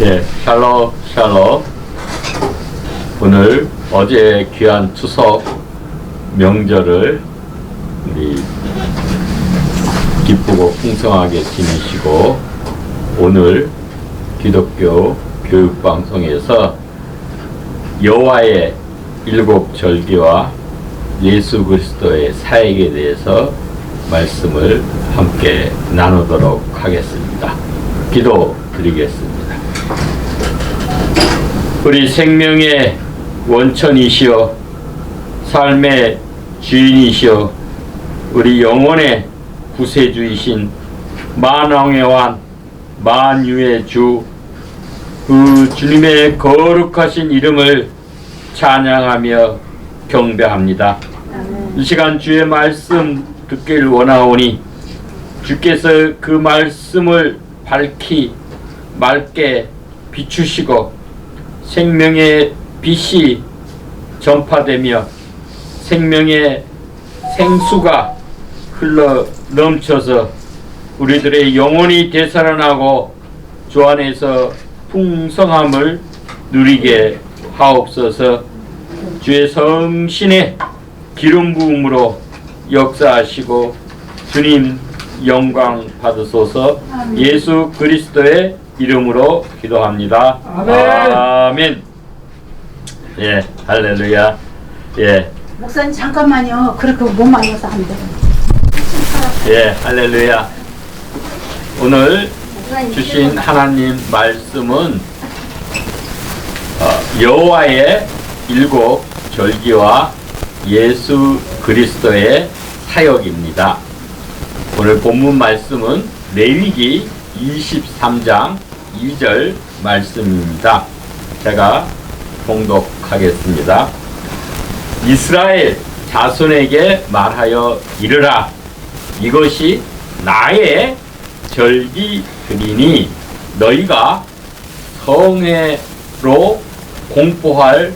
예, 샬롬, 샬롬. 오늘 어제 귀한 추석 명절을 우리 기쁘고 풍성하게 지내시고, 오늘 기독교 교육방송에서 여호와의 일곱 절기와 예수 그리스도의 사역에 대해서 말씀을 함께 나누도록 하겠습니다. 기도 드리겠습니다. 우리 생명의 원천이시여, 삶의 주인이시여, 우리 영혼의 구세주이신 만왕의 왕, 만유의 주, 그 주님의 거룩하신 이름을 찬양하며 경배합니다. 이 시간 주의 말씀 듣기를 원하오니 주께서 그 말씀을 밝히 맑게 비추시고 생명의 빛이 전파되며 생명의 생수가 흘러 넘쳐서 우리들의 영혼이 되살아나고 주 안에서 풍성함을 누리게 하옵소서. 주의 성신의 기름 부음으로 역사하시고 주님 영광 받으소서. 예수 그리스도의 이름으로 기도합니다. 아멘. 예, 할렐루야. 예. 목사님 잠깐만요. 그렇게 몸만 해서 안 돼요. 예, 할렐루야. 오늘 주신 하나님 말씀은 여호와의 일곱 절기와 예수 그리스도의 사역입니다. 오늘 본문 말씀은 레위기 23장 2절 말씀입니다. 제가 봉독하겠습니다. 이스라엘 자손에게 말하여 이르라. 이것이 나의 절기들이니 너희가 성회로 공포할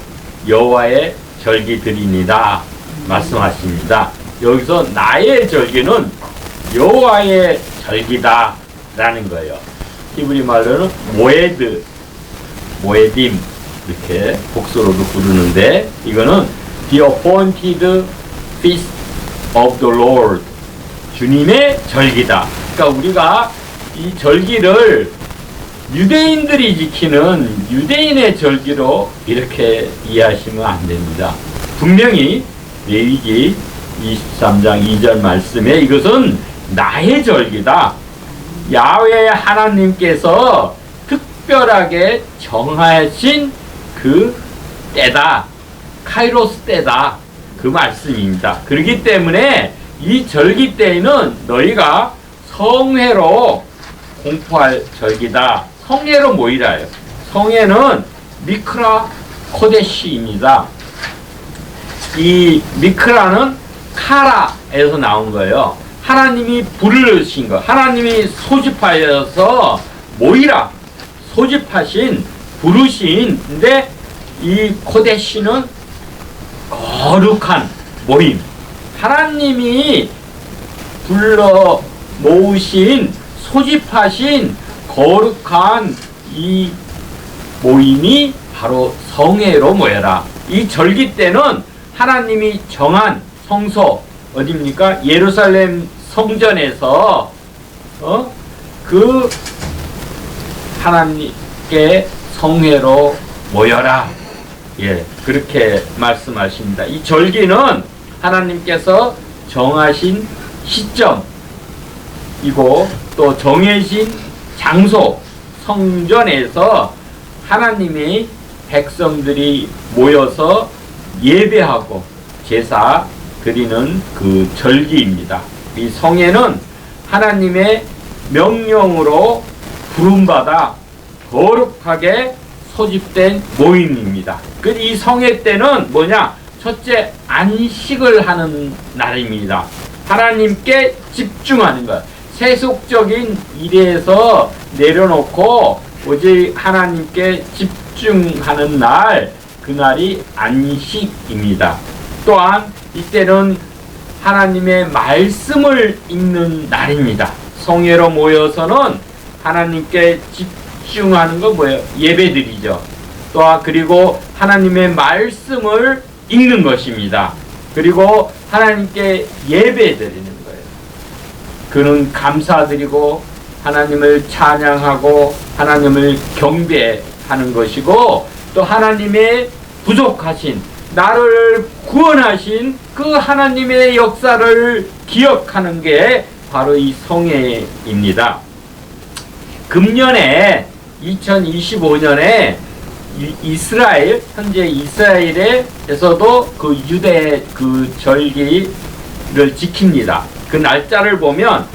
여호와의 절기들이니라 말씀하십니다. 여기서 나의 절기는 여호와의 절기다 라는 거예요. 히브리 말로는 모에딤 이렇게 복수로도 부르는데, 이거는 The appointed feast of the Lord, 주님의 절기다. 그러니까 우리가 이 절기를 유대인들이 지키는 유대인의 절기로 이렇게 이해하시면 안 됩니다. 분명히 레위기 23장 2절 말씀에 이것은 나의 절기다, 야훼 하나님께서 특별하게 정하신 그 때다, 카이로스 때다, 그 말씀입니다. 그렇기 때문에 이 절기 때에는 너희가 성회로 공포할 절기다. 성회로 모이라요. 성회는 미크라 코데시입니다. 이 미크라는 카라에서 나온 거예요. 하나님이 부르신 것, 하나님이 소집하여서 모이라, 소집하신, 부르신데, 이 코데시는 거룩한 모임, 하나님이 불러 모으신, 소집하신 거룩한 이 모임이 바로 성회로 모여라. 이 절기 때는 하나님이 정한 성소, 어디입니까? 예루살렘 성전에서 그 하나님께 성회로 모여라. 예, 그렇게 말씀하십니다. 이 절기는 하나님께서 정하신 시점이고 또 정해진 장소, 성전에서 하나님이 백성들이 모여서 예배하고 제사 드리는 그 절기입니다. 이 성회는 하나님의 명령으로 부름받아 거룩하게 소집된 모임입니다. 이 성회 때는 뭐냐? 첫째, 안식을 하는 날입니다. 하나님께 집중하는 것. 세속적인 일에서 내려놓고 오직 하나님께 집중하는 날, 그날이 안식입니다. 또한 이때는 하나님의 말씀을 읽는 날입니다. 성회로 모여서는 하나님께 집중하는 건 뭐예요? 예배드리죠. 또한 그리고 하나님의 말씀을 읽는 것입니다. 그리고 하나님께 예배드리는 거예요. 그는 감사드리고 하나님을 찬양하고 하나님을 경배하는 것이고, 또 하나님의 부족하신, 나를 구원하신 그 하나님의 역사를 기억하는 게 바로 이 성회입니다. 금년에 2025년에 이스라엘, 현재 이스라엘에서도 그 유대 그 절기를 지킵니다. 그 날짜를 보면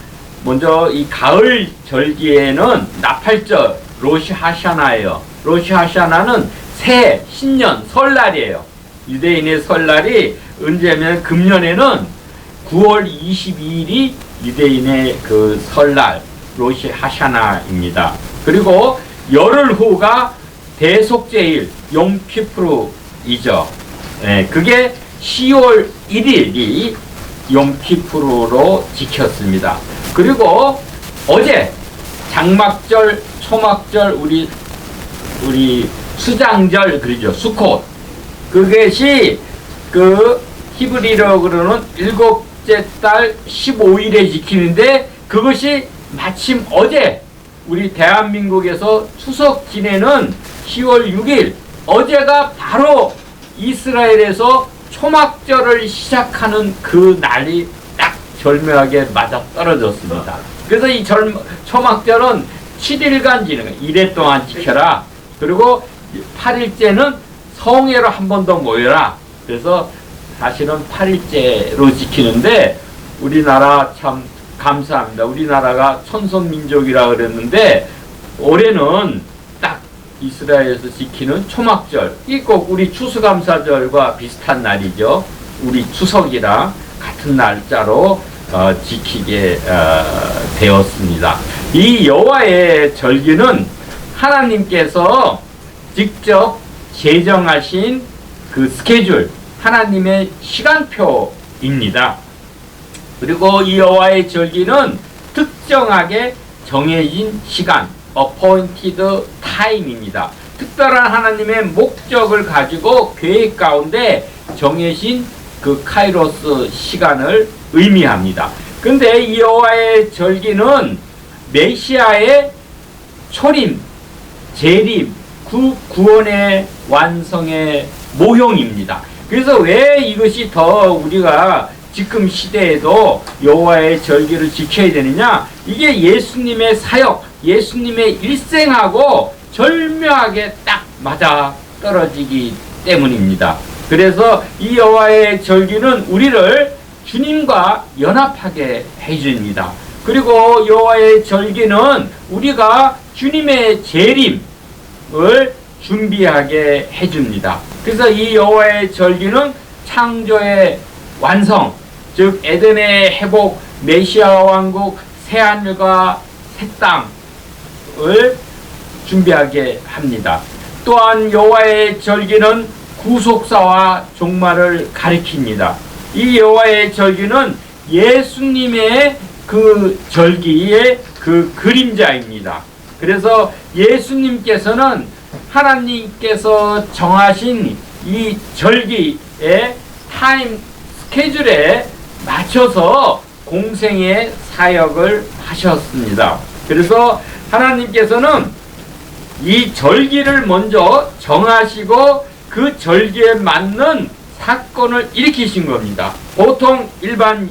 먼저 이 가을 절기에는 나팔절 로시 하샤나예요. 로시 하샤나는 새해, 신년, 설날이에요. 유대인의 설날이 언제면 금년에는 9월 22일이 유대인의 그 설날 로시 하샤나입니다. 그리고 열흘 후가 대속제일 욤키프루이죠. 그게 10월 1일이 욤키프루로 지켰습니다. 그리고 어제 장막절, 초막절, 우리 수장절, 그러죠. 수콧. 그것이 그 히브리로 그러는 일곱째 달 15일에 지키는데, 그것이 마침 어제 우리 대한민국에서 추석 지내는 10월 6일, 어제가 바로 이스라엘에서 초막절을 시작하는 그 날이 딱 절묘하게 맞아 떨어졌습니다. 그래서 이 초막절은 7일간 지내는, 1회 동안 지켜라. 그리고 8일째는 성회로 한 번 더 모여라. 그래서 사실은 8일째로 지키는데, 우리나라 참 감사합니다. 우리나라가 천선민족이라 그랬는데 올해는 딱 이스라엘에서 지키는 초막절, 이 꼭 우리 추수감사절과 비슷한 날이죠. 우리 추석이랑 같은 날짜로 지키게 되었습니다. 이 여호와의 절기는 하나님께서 직접 제정하신 그 스케줄, 하나님의 시간표입니다. 그리고 이 여호와의 절기는 특정하게 정해진 시간, appointed time입니다. 특별한 하나님의 목적을 가지고 계획 가운데 정해진 그 카이로스 시간을 의미합니다. 근데 이 여호와의 절기는 메시아의 초림, 재림, 구원의 완성의 모형입니다. 그래서 왜 이것이 더 우리가 지금 시대에도 여호와의 절기를 지켜야 되느냐? 이게 예수님의 사역, 예수님의 일생하고 절묘하게 딱 맞아 떨어지기 때문입니다. 그래서 이 여호와의 절기는 우리를 주님과 연합하게 해줍니다. 그리고 여호와의 절기는 우리가 주님의 재림을 준비하게 해줍니다. 그래서 이 여호와의 절기는 창조의 완성, 즉 에덴의 회복, 메시아 왕국, 새하늘과 새 땅을 준비하게 합니다. 또한 여호와의 절기는 구속사와 종말을 가리킵니다. 이 여호와의 절기는 예수님의 그 절기의 그 그림자입니다. 그래서 예수님께서는 하나님께서 정하신 이 절기의 타임 스케줄에 맞춰서 공생의 사역을 하셨습니다. 그래서 하나님께서는 이 절기를 먼저 정하시고 그 절기에 맞는 사건을 일으키신 겁니다. 보통 일반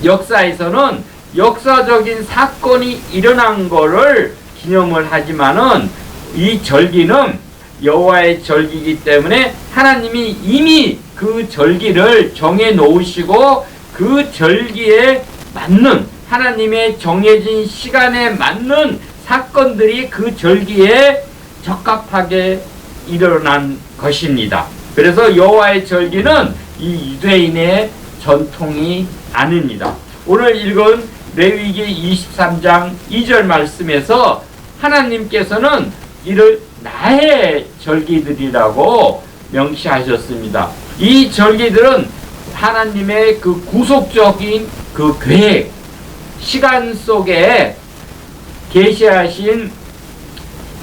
역사에서는 역사적인 사건이 일어난 거를 기념을 하지만은 이 절기는 여호와의 절기이기 때문에 하나님이 이미 그 절기를 정해 놓으시고 그 절기에 맞는 하나님의 정해진 시간에 맞는 사건들이 그 절기에 적합하게 일어난 것입니다. 그래서 여호와의 절기는 이 유대인의 전통이 아닙니다. 오늘 읽은 레위기 23장 2절 말씀에서 하나님께서는 이를 나의 절기들이라고 명시하셨습니다. 이 절기들은 하나님의 그 구속적인 그 계획, 시간 속에 계시하신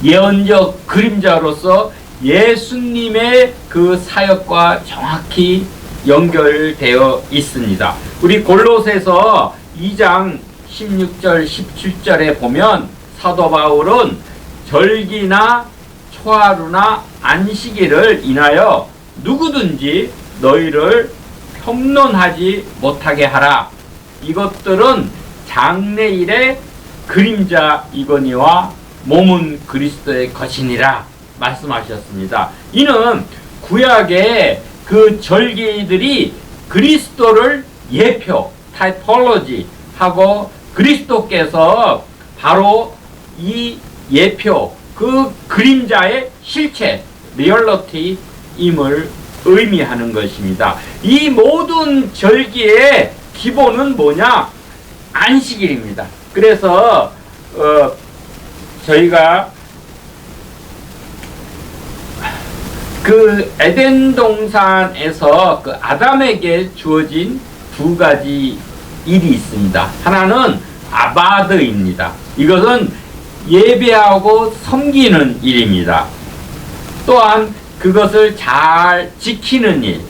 예언적 그림자로서 예수님의 그 사역과 정확히 연결되어 있습니다. 우리 골로새서 2장 16절 17절에 보면 사도 바울은 절기나 초하루나 안식일을 인하여 누구든지 너희를 폄론하지 못하게 하라. 이것들은 장래일의 그림자이거니와 몸은 그리스도의 것이니라 말씀하셨습니다. 이는 구약의 그 절기들이 그리스도를 예표, 타이폴로지 하고 그리스도께서 바로 이 예표, 그 그림자의 실체, 리얼리티임을 의미하는 것입니다. 이 모든 절기의 기본은 뭐냐? 안식일입니다. 그래서 저희가 그 에덴 동산에서 그 아담에게 주어진 두 가지 일이 있습니다. 하나는 아바드입니다. 이것은 예배하고 섬기는 일입니다. 또한 그것을 잘 지키는 일,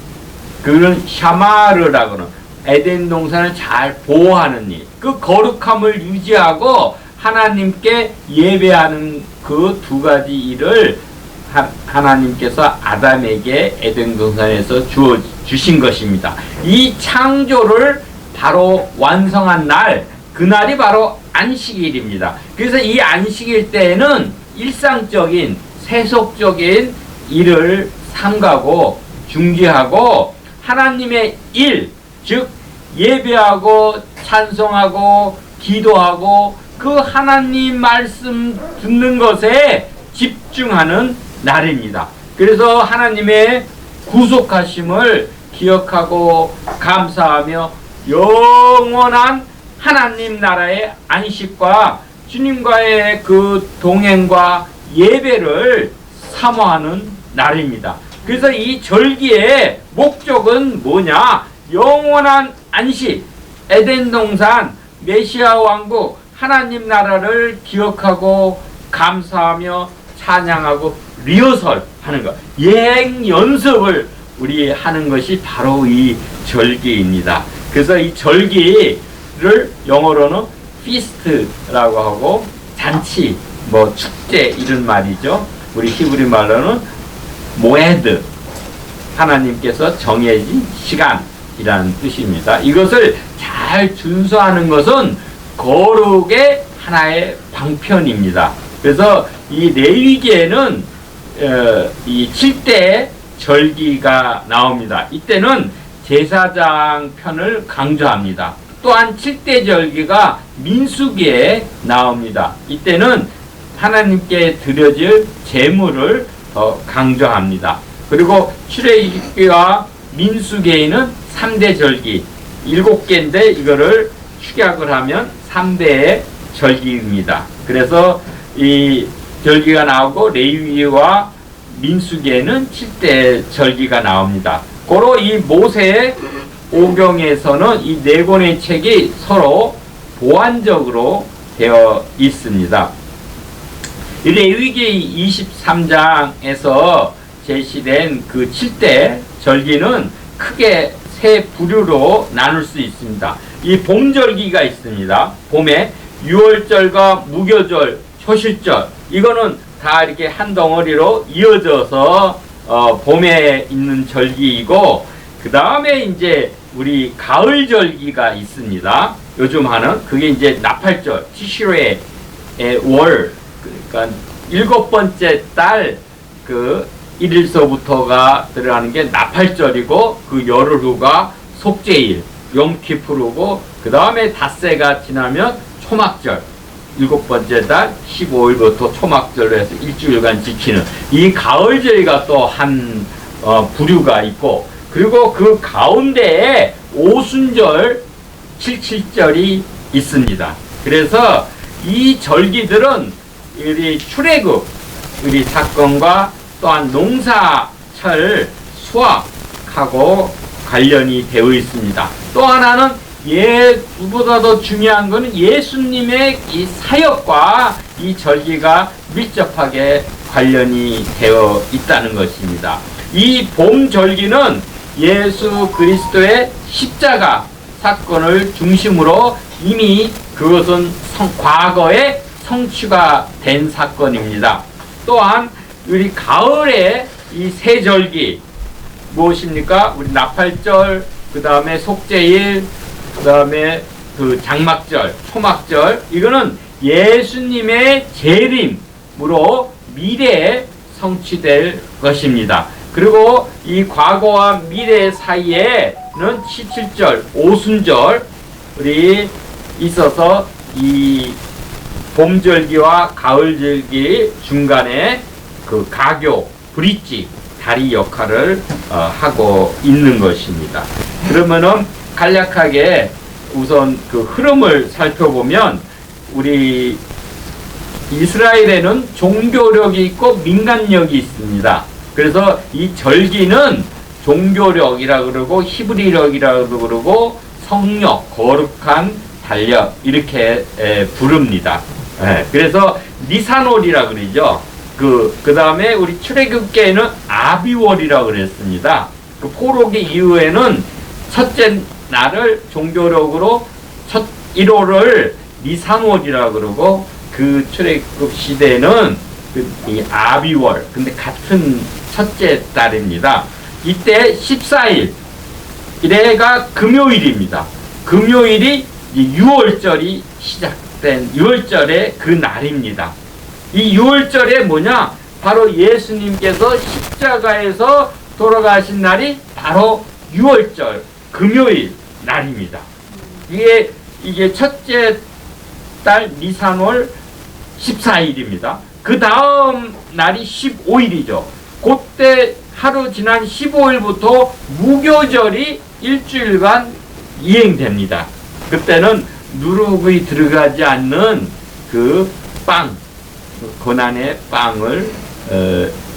그건 샤마르라고는 에덴 동산을 잘 보호하는 일, 그 거룩함을 유지하고 하나님께 예배하는 그 두 가지 일을 하나님께서 아담에게 에덴 동산에서 주신 것입니다. 이 창조를 바로 완성한 날, 그날이 바로 안식일입니다. 그래서 이 안식일 때에는 일상적인 세속적인 일을 삼가고 중지하고 하나님의 일, 즉 예배하고 찬송하고 기도하고 그 하나님 말씀 듣는 것에 집중하는 날입니다. 그래서 하나님의 구속하심을 기억하고 감사하며 영원한 하나님 나라의 안식과 주님과의 그 동행과 예배를 사모하는 날입니다. 그래서 이 절기의 목적은 뭐냐? 영원한 안식, 에덴 동산, 메시아 왕국, 하나님 나라를 기억하고 감사하며 찬양하고 리허설 하는 것, 예행 연습을 우리 하는 것이 바로 이 절기입니다. 그래서 이 절기를 영어로는 feast라고 하고 잔치, 뭐 축제 이런 말이죠. 우리 히브리 말로는 모에드, 하나님께서 정해진 시간이라는 뜻입니다. 이것을 잘 준수하는 것은 거룩의 하나의 방편입니다. 그래서 이 레위기에는 이 7대 절기가 나옵니다. 이때는 제사장 편을 강조합니다. 또한 7대 절기가 민수기에 나옵니다. 이때는 하나님께 드려질 제물을 더 강조합니다. 그리고 출애굽기와 민수기에는 3대 절기 7개인데 이거를 축약을 하면 3대의 절기입니다. 그래서 이 절기가 나오고 레위기와 민수기에는 7대 절기가 나옵니다. 고로 이 모세의 오경에서는 이 네 권의 책이 서로 보완적으로 되어 있습니다. 이 레위기 23장에서 제시된 그 7대 절기는 크게 세 부류로 나눌 수 있습니다. 이 봄절기가 있습니다. 봄에 유월절과 무교절, 초실절, 이거는 다 이렇게 한 덩어리로 이어져서 봄에 있는 절기이고, 그 다음에 이제 우리 가을절기가 있습니다. 요즘 하는 그게 이제 나팔절, 티시레의 월, 그러니까 7번째 달 그 1일서부터가 들어가는 게 나팔절이고, 그 열흘 후가 속죄일, 용키푸르고, 그 다음에 닷새가 지나면 초막절, 7번째 달 15일부터 초막절로 해서 일주일간 지키는 이 가을절기가 또 한 부류가 있고, 그리고 그 가운데에 오순절 77절이 있습니다. 그래서 이 절기들은 우리 출애굽 우리 사건과 또한 농사철 수확하고 관련이 되어 있습니다. 또 하나는 누구보다 더 중요한 것은 예수님의 이 사역과 이 절기가 밀접하게 관련이 되어 있다는 것입니다. 이 봄 절기는 예수 그리스도의 십자가 사건을 중심으로 이미 그것은 과거에 성취가 된 사건입니다. 또한 우리 가을에 이 세 절기 무엇입니까? 우리 나팔절, 그 다음에 속죄일, 그 다음에 그 장막절, 초막절, 이거는 예수님의 재림으로 미래에 성취될 것입니다. 그리고 이 과거와 미래 사이에는 77절, 오순절 우리 있어서 이 봄절기와 가을절기 중간에 그 가교, 브릿지, 다리 역할을 하고 있는 것입니다. 그러면은 간략하게 우선 그 흐름을 살펴보면 우리 이스라엘에는 종교력이 있고 민간력이 있습니다. 그래서 이 절기는 종교력이라 그러고 히브리력이라 그러고 성력, 거룩한 달력 이렇게 부릅니다. 그래서 니산월이라 그러죠. 그 다음에 우리 출애굽기에는 아비월이라고 그랬습니다. 그 포로기 이후에는 첫째 날을 종교력으로 첫 1호를 니산월이라고 그러고 그 출애굽 시대는 이 아비월, 근데 같은 첫째 달입니다. 이때 14일, 이래가 금요일입니다. 금요일이 6월절이 시작된 6월절의 그 날입니다. 이 6월절에 뭐냐? 바로 예수님께서 십자가에서 돌아가신 날이 바로 6월절 금요일 날입니다. 이게 첫째 달 니산월 14일입니다. 그 다음 날이 15일이죠. 그때 하루 지난 15일부터 무교절이 일주일간 이행됩니다. 그때는 누룩이 들어가지 않는 그 빵, 고난의 빵을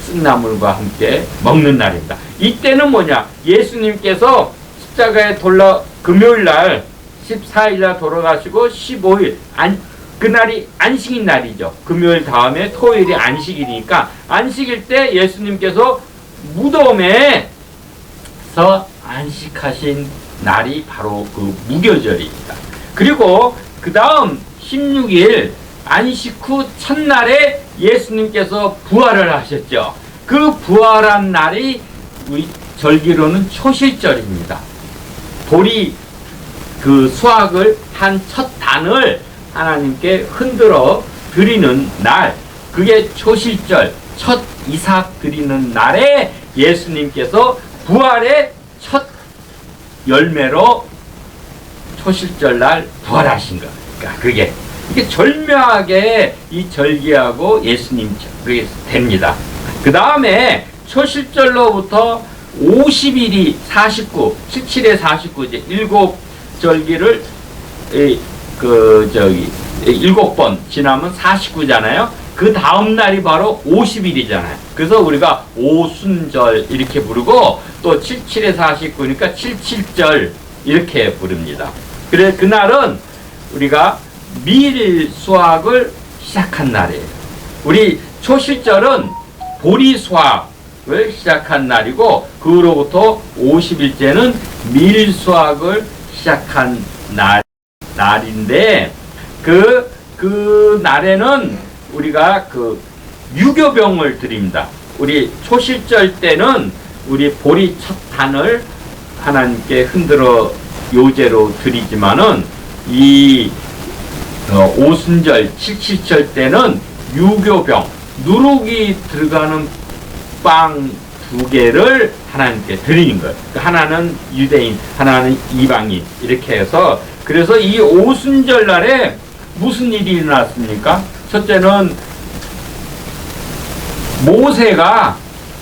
쓴나물과 함께 먹는 날입니다. 이때는 뭐냐? 예수님께서 십자가에 금요일날 14일날 돌아가시고 15일 그날이 안식일 날이죠. 금요일 다음에 토요일이 안식일이니까 안식일 때 예수님께서 무덤에서 안식하신 날이 바로 그 무교절입니다. 그리고 그 다음 16일 안식 후 첫날에 예수님께서 부활을 하셨죠. 그 부활한 날이 우리 절기로는 초실절입니다. 돌이 그 수확을 한 첫 단을 하나님께 흔들어 드리는 날, 그게 초실절, 첫 이삭 드리는 날에 예수님께서 부활의 첫 열매로 초실절 날 부활하신 거. 그러니까 이게 절묘하게 이 절기하고 예수님 그게 됩니다. 그 다음에 초실절로부터 50일이 49, 77에 49, 이제 7절기를 7번 지나면 49잖아요. 그 다음 날이 바로 50일이잖아요. 그래서 우리가 오순절 이렇게 부르고 또 77에 49니까 77절 이렇게 부릅니다. 그래 그날은 우리가 밀 수확을 시작한 날이에요. 우리 초실절은 보리 수확을 시작한 날이고 그로부터 50일째는 밀 수확을 시작한 날인데 그 날에는 우리가 그 유교병을 드립니다. 우리 초실절 때는 우리 보리 첫 단을 하나님께 흔들어 요제로 드리지만은 이 오순절 77절 때는 유교병 누룩이 들어가는 빵 2개를 하나님께 드리는 거예요. 하나는 유대인, 하나는 이방인 이렇게 해서 그래서 이 오순절 날에 무슨 일이 일어났습니까? 첫째는 모세가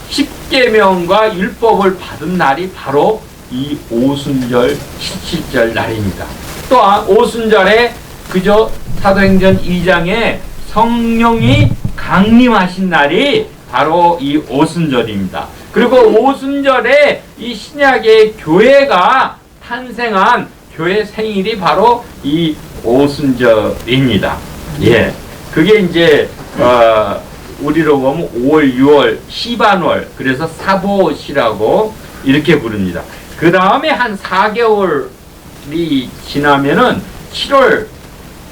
십계명과 율법을 받은 날이 바로 이 오순절 77절 날입니다. 또한 오순절에 그저 사도행전 2장에 성령이 강림하신 날이 바로 이 오순절입니다. 그리고 오순절에 이 신약의 교회가 탄생한 교회 생일이 바로 이 오순절입니다. 예. 그게 이제, 우리로 보면 5월, 6월, 시반월, 그래서 사보시라고 이렇게 부릅니다. 그 다음에 한 4개월이 지나면은 7월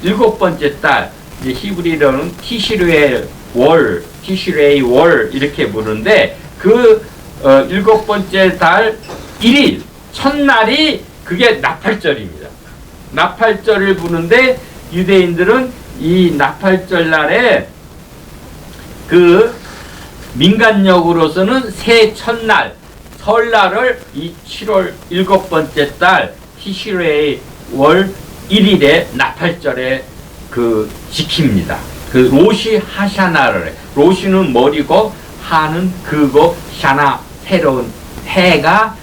7번째 달, 이제 히브리어로는 티시르의 월, 이렇게 부르는데, 그, 7번째 달 1일, 첫날이 그게 나팔절입니다. 나팔절을 부르는데, 유대인들은 이 나팔절 날에 그 민간력으로서는 새 첫날, 설날을 이 7월 7번째 달 티시레이 월 1일에 나팔절에 그 지킵니다. 그 로시 하샤나를 해. 로시는 머리고 하는 그거 샤나 새로운 해가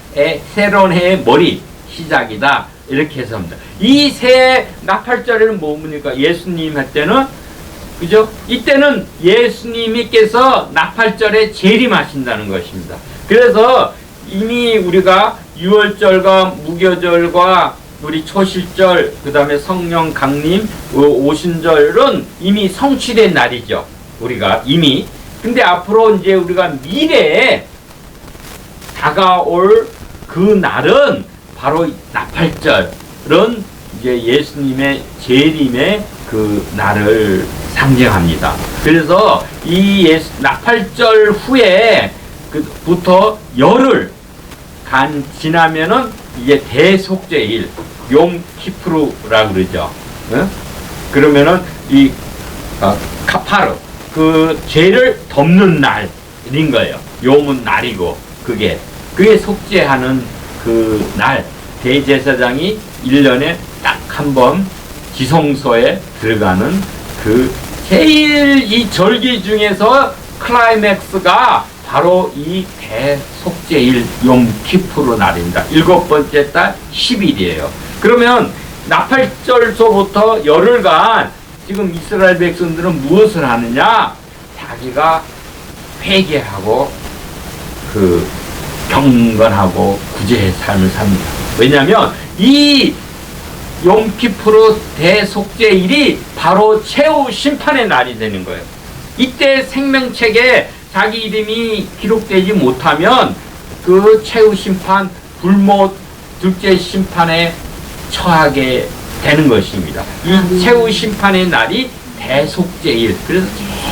새로운 해의 머리 시작이다. 이렇게 해서 합니다. 이 새 나팔절에는 뭡니까? 예수님 할 때는 그죠? 이때는 예수님께서 나팔절에 재림하신다는 것입니다. 그래서 이미 우리가 유월절과 무교절과 우리 초실절, 그 다음에 성령 강림, 오순절은 이미 성취된 날이죠. 우리가 이미. 근데 앞으로 이제 우리가 미래에 다가올 그 날은 바로 나팔절은 이제 예수님의 재림의 그 날을 상징합니다. 그래서 이 나팔절 후에 부터 열흘 지나면은 이게 대속죄일, 용키프루라 그러죠. 그러면은 이 카파르, 그 죄를 덮는 날인 거예요. 요문 날이고 그게 속죄하는 그 날, 대제사장이 1년에 딱 한 번 지성소에 들어가는 그 제일 이 절기 중에서 클라이맥스가 바로 이 대속죄일 용키프루 날입니다. 7번째 달 10일이에요. 그러면 나팔절서부터 열흘간 지금 이스라엘 백성들은 무엇을 하느냐? 자기가 회개하고 그 경건하고 구제의 삶을 삽니다. 왜냐하면 이 용키프루 대속죄일이 바로 최후 심판의 날이 되는 거예요. 이때 생명책에 자기 이름이 기록되지 못하면 그 최후 심판, 불못, 둘째 심판에 처하게 되는 것입니다. 이 최후 심판의 날이 대속죄일. 그래서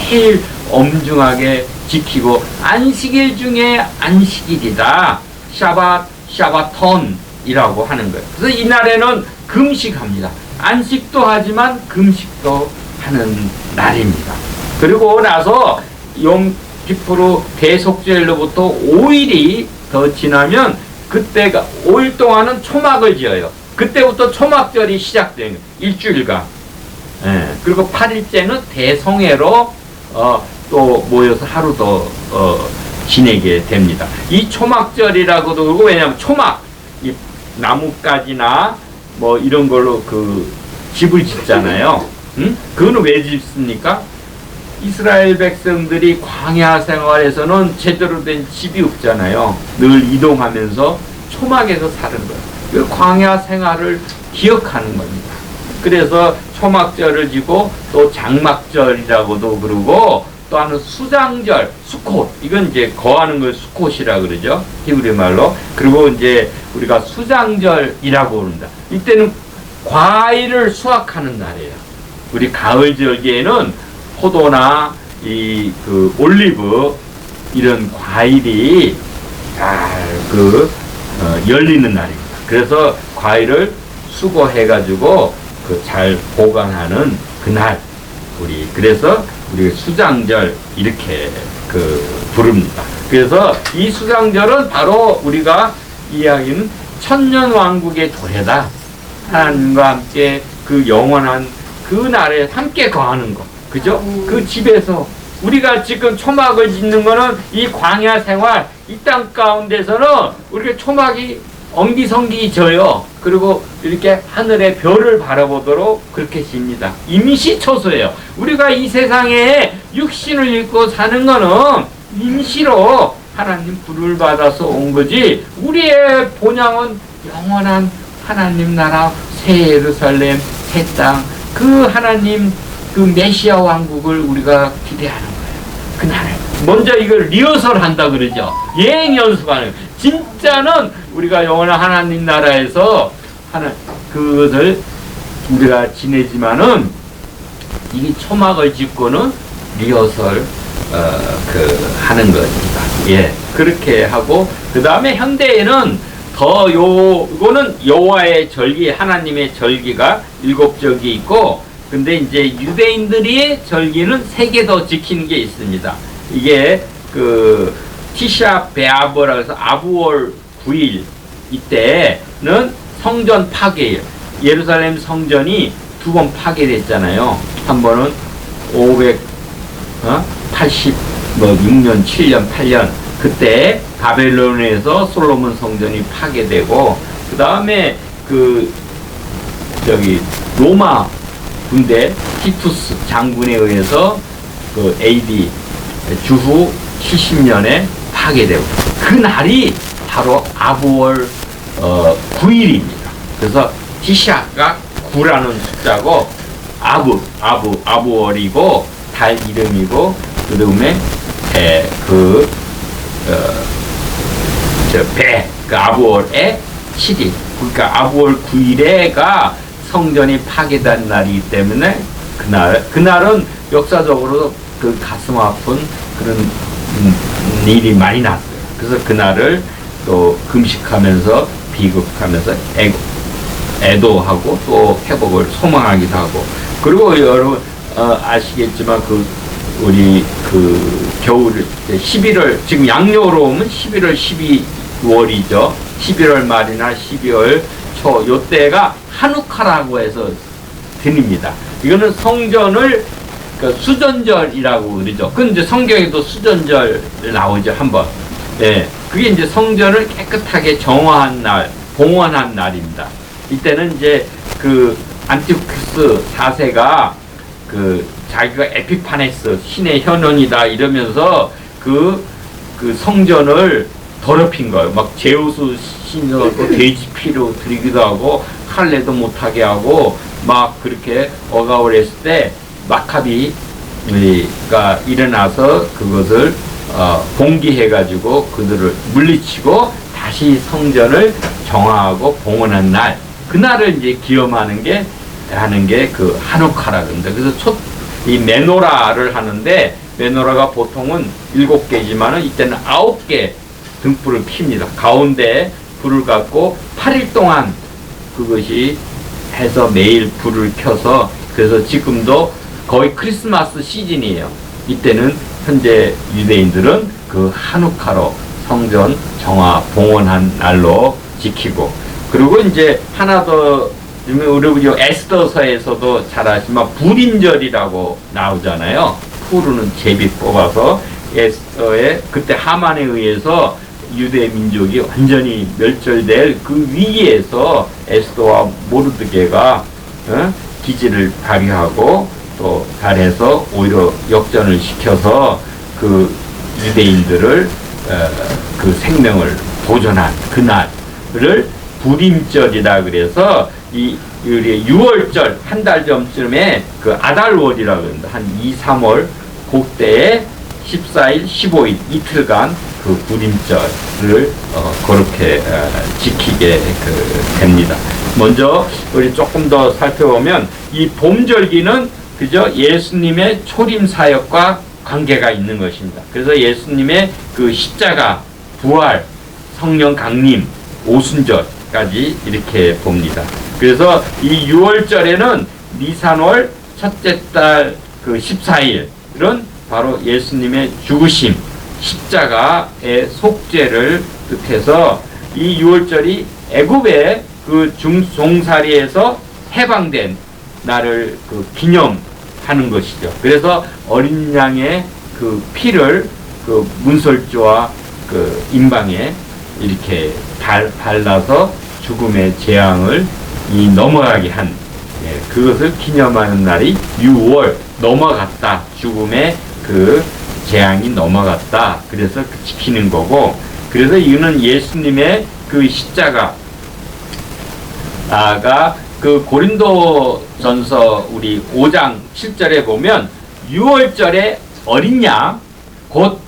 제일 엄중하게 지키고 안식일 중에 안식일이다. 샤바톤이라고 하는 거예요. 그래서 이날에는 금식합니다. 안식도 하지만 금식도 하는 날입니다. 그리고 나서 용키프루 대속죄일로부터 5일이 더 지나면 그때가 5일 동안은 초막을 지어요. 그때부터 초막절이 시작되는 거예요. 일주일간. 예. 그리고 8일째는 대성회로 또 모여서 하루 더 지내게 됩니다. 이 초막절이라고도 그러고, 왜냐하면 초막, 이 나뭇가지나 뭐 이런 걸로 그 집을 짓잖아요. 응? 그거는 왜 짓습니까? 이스라엘 백성들이 광야 생활에서는 제대로 된 집이 없잖아요. 늘 이동하면서 초막에서 사는 거예요. 그 광야 생활을 기억하는 겁니다. 그래서 초막절을 지고 또 장막절이라고도 그러고 또 하는 수장절, 수콧, 이건 이제 거하는 걸 수콧이라 그러죠. 히브리 말로. 그리고 이제 우리가 수장절이라고 부릅니다. 이때는 과일을 수확하는 날이에요. 우리 가을절기에는 포도나 이 그 올리브 이런 과일이 잘 열리는 날입니다. 그래서 과일을 수거해가지고 그 잘 보관하는 그날 그래서 우리 수장절 이렇게 부릅니다. 그래서 이 수장절은 바로 우리가 이야기는 천년왕국의 도래다. 하나님과 함께 그 영원한 그 날에 함께 거하는 것. 그죠? 그 집에서 우리가 지금 초막을 짓는 거는 이 광야 생활, 이 땅 가운데서는 우리가 초막이 엉기성기 져요. 그리고 이렇게 하늘의 별을 바라보도록 그렇게 집니다. 임시초소예요. 우리가 이 세상에 육신을 입고 사는 거는 임시로 하나님 불을 받아서 온 거지, 우리의 본향은 영원한 하나님 나라, 새 예루살렘, 새 땅, 그 하나님 그 메시아 왕국을 우리가 기대하는 거예요. 그날 먼저 이걸 리허설 한다 그러죠. 예행 연습하는. 진짜는 우리가 영원한 하나님 나라에서 하는 그것을 우리가 지내지만은 이게 초막을 짓고는 리허설 하는 겁니다. 예, 그렇게 하고 그 다음에 현대에는 더 요거는 여호와의 절기, 하나님의 절기가 7절기 있고, 근데 이제 유대인들의 절기는 3개 더 지키는 게 있습니다. 이게 그 티샤 베아브라고 해서 아부월 9일 이때는 성전 파괴예요. 예루살렘 성전이 2번 파괴됐잖아요. 한 번은 586년, 7년, 8년 그때 바벨론에서 솔로몬 성전이 파괴되고, 그 다음에 그 저기 로마 군대 티투스 장군에 의해서 그 AD 주후 70년에 파괴되고, 그 날이 바로 아부월 9일입니다. 그래서 티샤가 9라는 숫자고 아부월이고 달 이름이고, 그 다음에 그 아부월의 7일, 그러니까 아부월 9일에가 성전이 파괴된 날이기 때문에 그날은 역사적으로 그 가슴 아픈 그런 일이 많이 났어요. 그래서 그날을 또 금식하면서 비극하면서 애도하고 또 회복을 소망하기도 하고, 그리고 여러분 아시겠지만 우리 겨울 11월, 지금 양력으로 오면 11월 12월이죠. 11월 말이나 12월 초 요때가 한우카라고 해서 드립니다. 이거는 성전을 수전절이라고 그러죠. 그 이제 성경에도 수전절 나오죠, 한번. 예. 그게 이제 성전을 깨끗하게 정화한 날, 봉헌한 날입니다. 이때는 이제 그 안티오쿠스 4세가 자기가 에피파네스 신의 현원이다 이러면서 그 성전을 더럽힌 거예요. 막 제우스 신을 돼지 피로 드리기도 하고 할례도 못하게 하고 막 그렇게 억압을 했을 때 마카비가 일어나서 그것을 봉기해가지고 그들을 물리치고 다시 성전을 정화하고 봉헌한 날, 그날을 이제 기념하는 게 그 한우카라 그런다. 그래서 이 메노라를 하는데, 메노라가 보통은 7개지만은 이때는 9개 등불을 핍니다. 가운데 불을 갖고 8일 동안 그것이 해서 매일 불을 켜서, 그래서 지금도 거의 크리스마스 시즌이에요. 이때는 현재 유대인들은 그 한우카로 성전 정화 봉헌한 날로 지키고, 그리고 이제 하나 더, 우리 에스더서에서도 잘 아시지만 불임절이라고 나오잖아요. 푸르는 제비 뽑아서 에스더의 그때 하만에 의해서 유대 민족이 완전히 멸절될 그 위기에서 에스더와 모르드게가 기지를 발휘하고 또 잘해서 오히려 역전을 시켜서 그 유대인들을 그 생명을 보존한 그날을 불임절이라 그래서 우리 6월절 한 달 전쯤에 그 아달월이라고 합니다. 한 2, 3월 그때에 14일, 15일 이틀간 그 불임절을 그렇게 지키게 됩니다. 먼저 우리 조금 더 살펴보면 이 봄절기는 그저 예수님의 초림 사역과 관계가 있는 것입니다. 그래서 예수님의 그 십자가, 부활, 성령 강림, 오순절까지 이렇게 봅니다. 그래서 이 6월절에는 니산월 첫째 달 그 14일은 바로 예수님의 죽으심, 십자가의 속죄를 뜻해서 이 6월절이 애굽의 그 종살이에서 해방된 날을 그 기념하는 것이죠. 그래서 어린 양의 그 피를 그 문설주와 그 임방에 이렇게 발라서 죽음의 재앙을 넘어가게 한, 그것을 기념하는 날이 6월, 넘어갔다. 죽음의 그 재앙이 넘어갔다. 그래서 지키는 거고, 그래서 이거는 예수님의 그 십자가, 나아가 그 고린도전서 우리 5장 7절에 보면 6월절에 어린 양 곧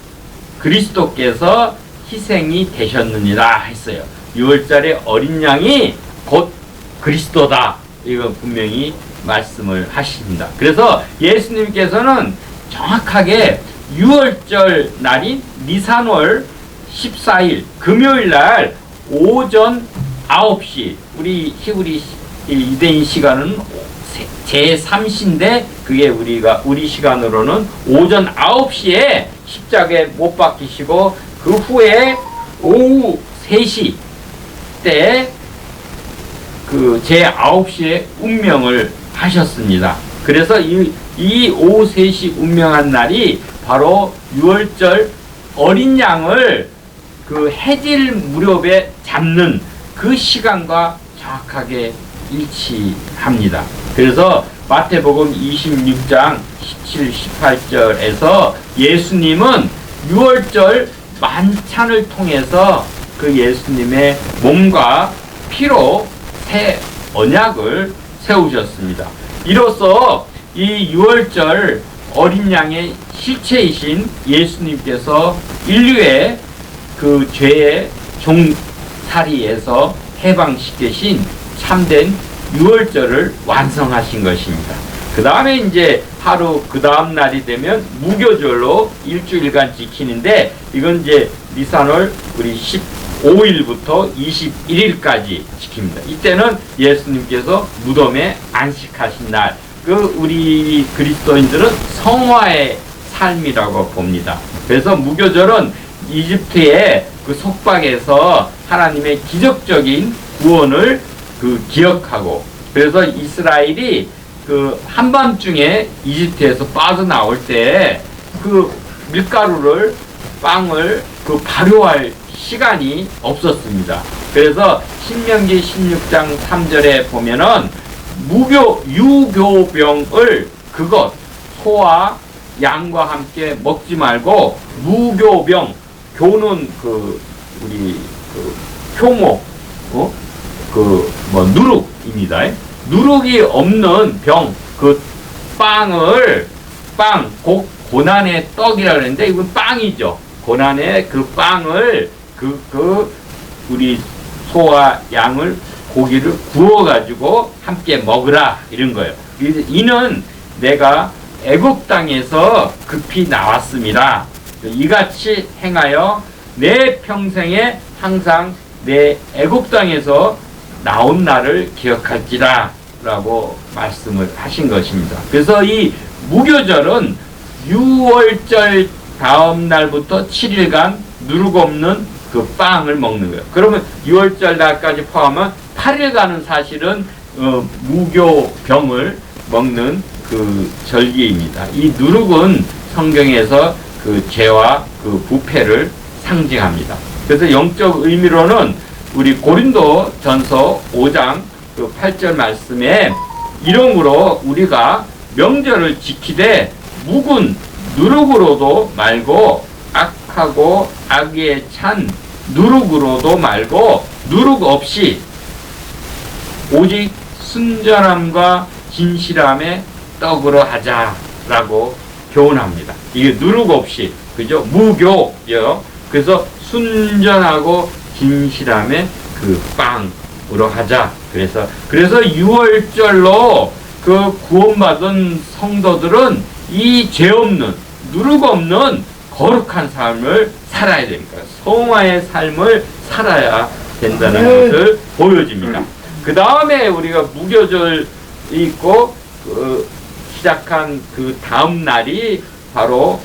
그리스도께서 희생이 되셨느니라 했어요. 6월절에 어린 양이 곧 그리스도다. 이거 분명히 말씀을 하십니다. 그래서 예수님께서는 정확하게 6월절 날인 니산월 14일 금요일 날 오전 9시 우리 히브리 유대인 시간은 제3시인데 그게 우리 시간으로는 오전 9시에 십자가에 못 박히시고 그 후에 오후 3시 때 그 제9시에 운명을 하셨습니다. 그래서 이 오후 3시 운명한 날이 바로 6월절 어린 양을 그 해질 무렵에 잡는 그 시간과 정확하게 일치합니다. 그래서 마태복음 26장 17, 18절에서 예수님은 6월절 만찬을 통해서 그 예수님의 몸과 피로 새 언약을 세우셨습니다. 이로써 이 6월절 어린 양의 실체이신 예수님께서 인류의 그 죄의 종살이에서 해방시키신 참된 6월절을 완성하신 것입니다. 그 다음에 이제 하루 그 다음 날이 되면 무교절로 일주일간 지키는데 이건 이제 니산월 우리 15일부터 21일까지 지킵니다. 이때는 예수님께서 무덤에 안식하신 날, 그 우리 그리스도인들은 성화의 삶이라고 봅니다. 그래서 무교절은 이집트의 그 속박에서 하나님의 기적적인 구원을 그 기억하고, 그래서 이스라엘이 그 한밤중에 이집트에서 빠져나올 때 그 밀가루를 빵을 그 발효할 시간이 없었습니다. 그래서 신명기 16장 3절에 보면은 유교병을 그것 소와 양과 함께 먹지 말고 무교병, 교는 그 우리 그 효모 누룩입니다. 누룩이 없는 병, 그 고난의 떡이라 그랬는데 이건 빵이죠. 고난의 그 빵을 우리 소와 양을 고기를 구워 가지고 함께 먹으라 이런 거예요. 이는 내가 애굽 땅에서 급히 나왔습니다. 이같이 행하여 내 평생에 항상 내 애굽 땅에서 나온 날을 기억할지라 라고 말씀을 하신 것입니다. 그래서 이 무교절은 6월절 다음 날부터 7일간 누룩 없는 그 빵을 먹는 거예요. 그러면 6월절 날까지 포함하면 8일간은 사실은 무교병을 먹는 그 절기입니다. 이 누룩은 성경에서 그 죄와 그 부패를 상징합니다. 그래서 영적 의미로는 우리 고린도 전서 5장 그 8절 말씀에 이러므로 우리가 명절을 지키되 묵은 누룩으로도 말고 악하고 악에 찬 누룩으로도 말고 누룩 없이 오직 순전함과 진실함의 떡으로 하자라고 교훈합니다. 이게 누룩 없이, 그죠? 무교요. 그래서 순전하고 진실함의 그 빵으로 하자. 그래서 6월절로 그 구원받은 성도들은 이 죄 없는, 누룩 없는 거룩한 삶을 살아야 됩니다. 성화의 삶을 살아야 된다는 것을 보여줍니다. 그 다음에 우리가 무교절이 있고 시작한 그 다음 날이 바로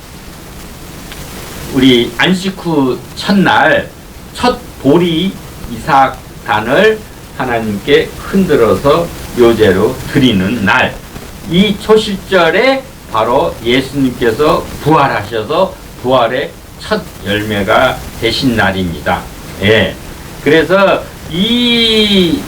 우리 안식 후 첫날 첫 보리 이삭단을 하나님께 흔들어서 요제로 드리는 날. 이 초실절에 바로 예수님께서 부활하셔서 부활의 첫 열매가 되신 날입니다. 예. 그래서 이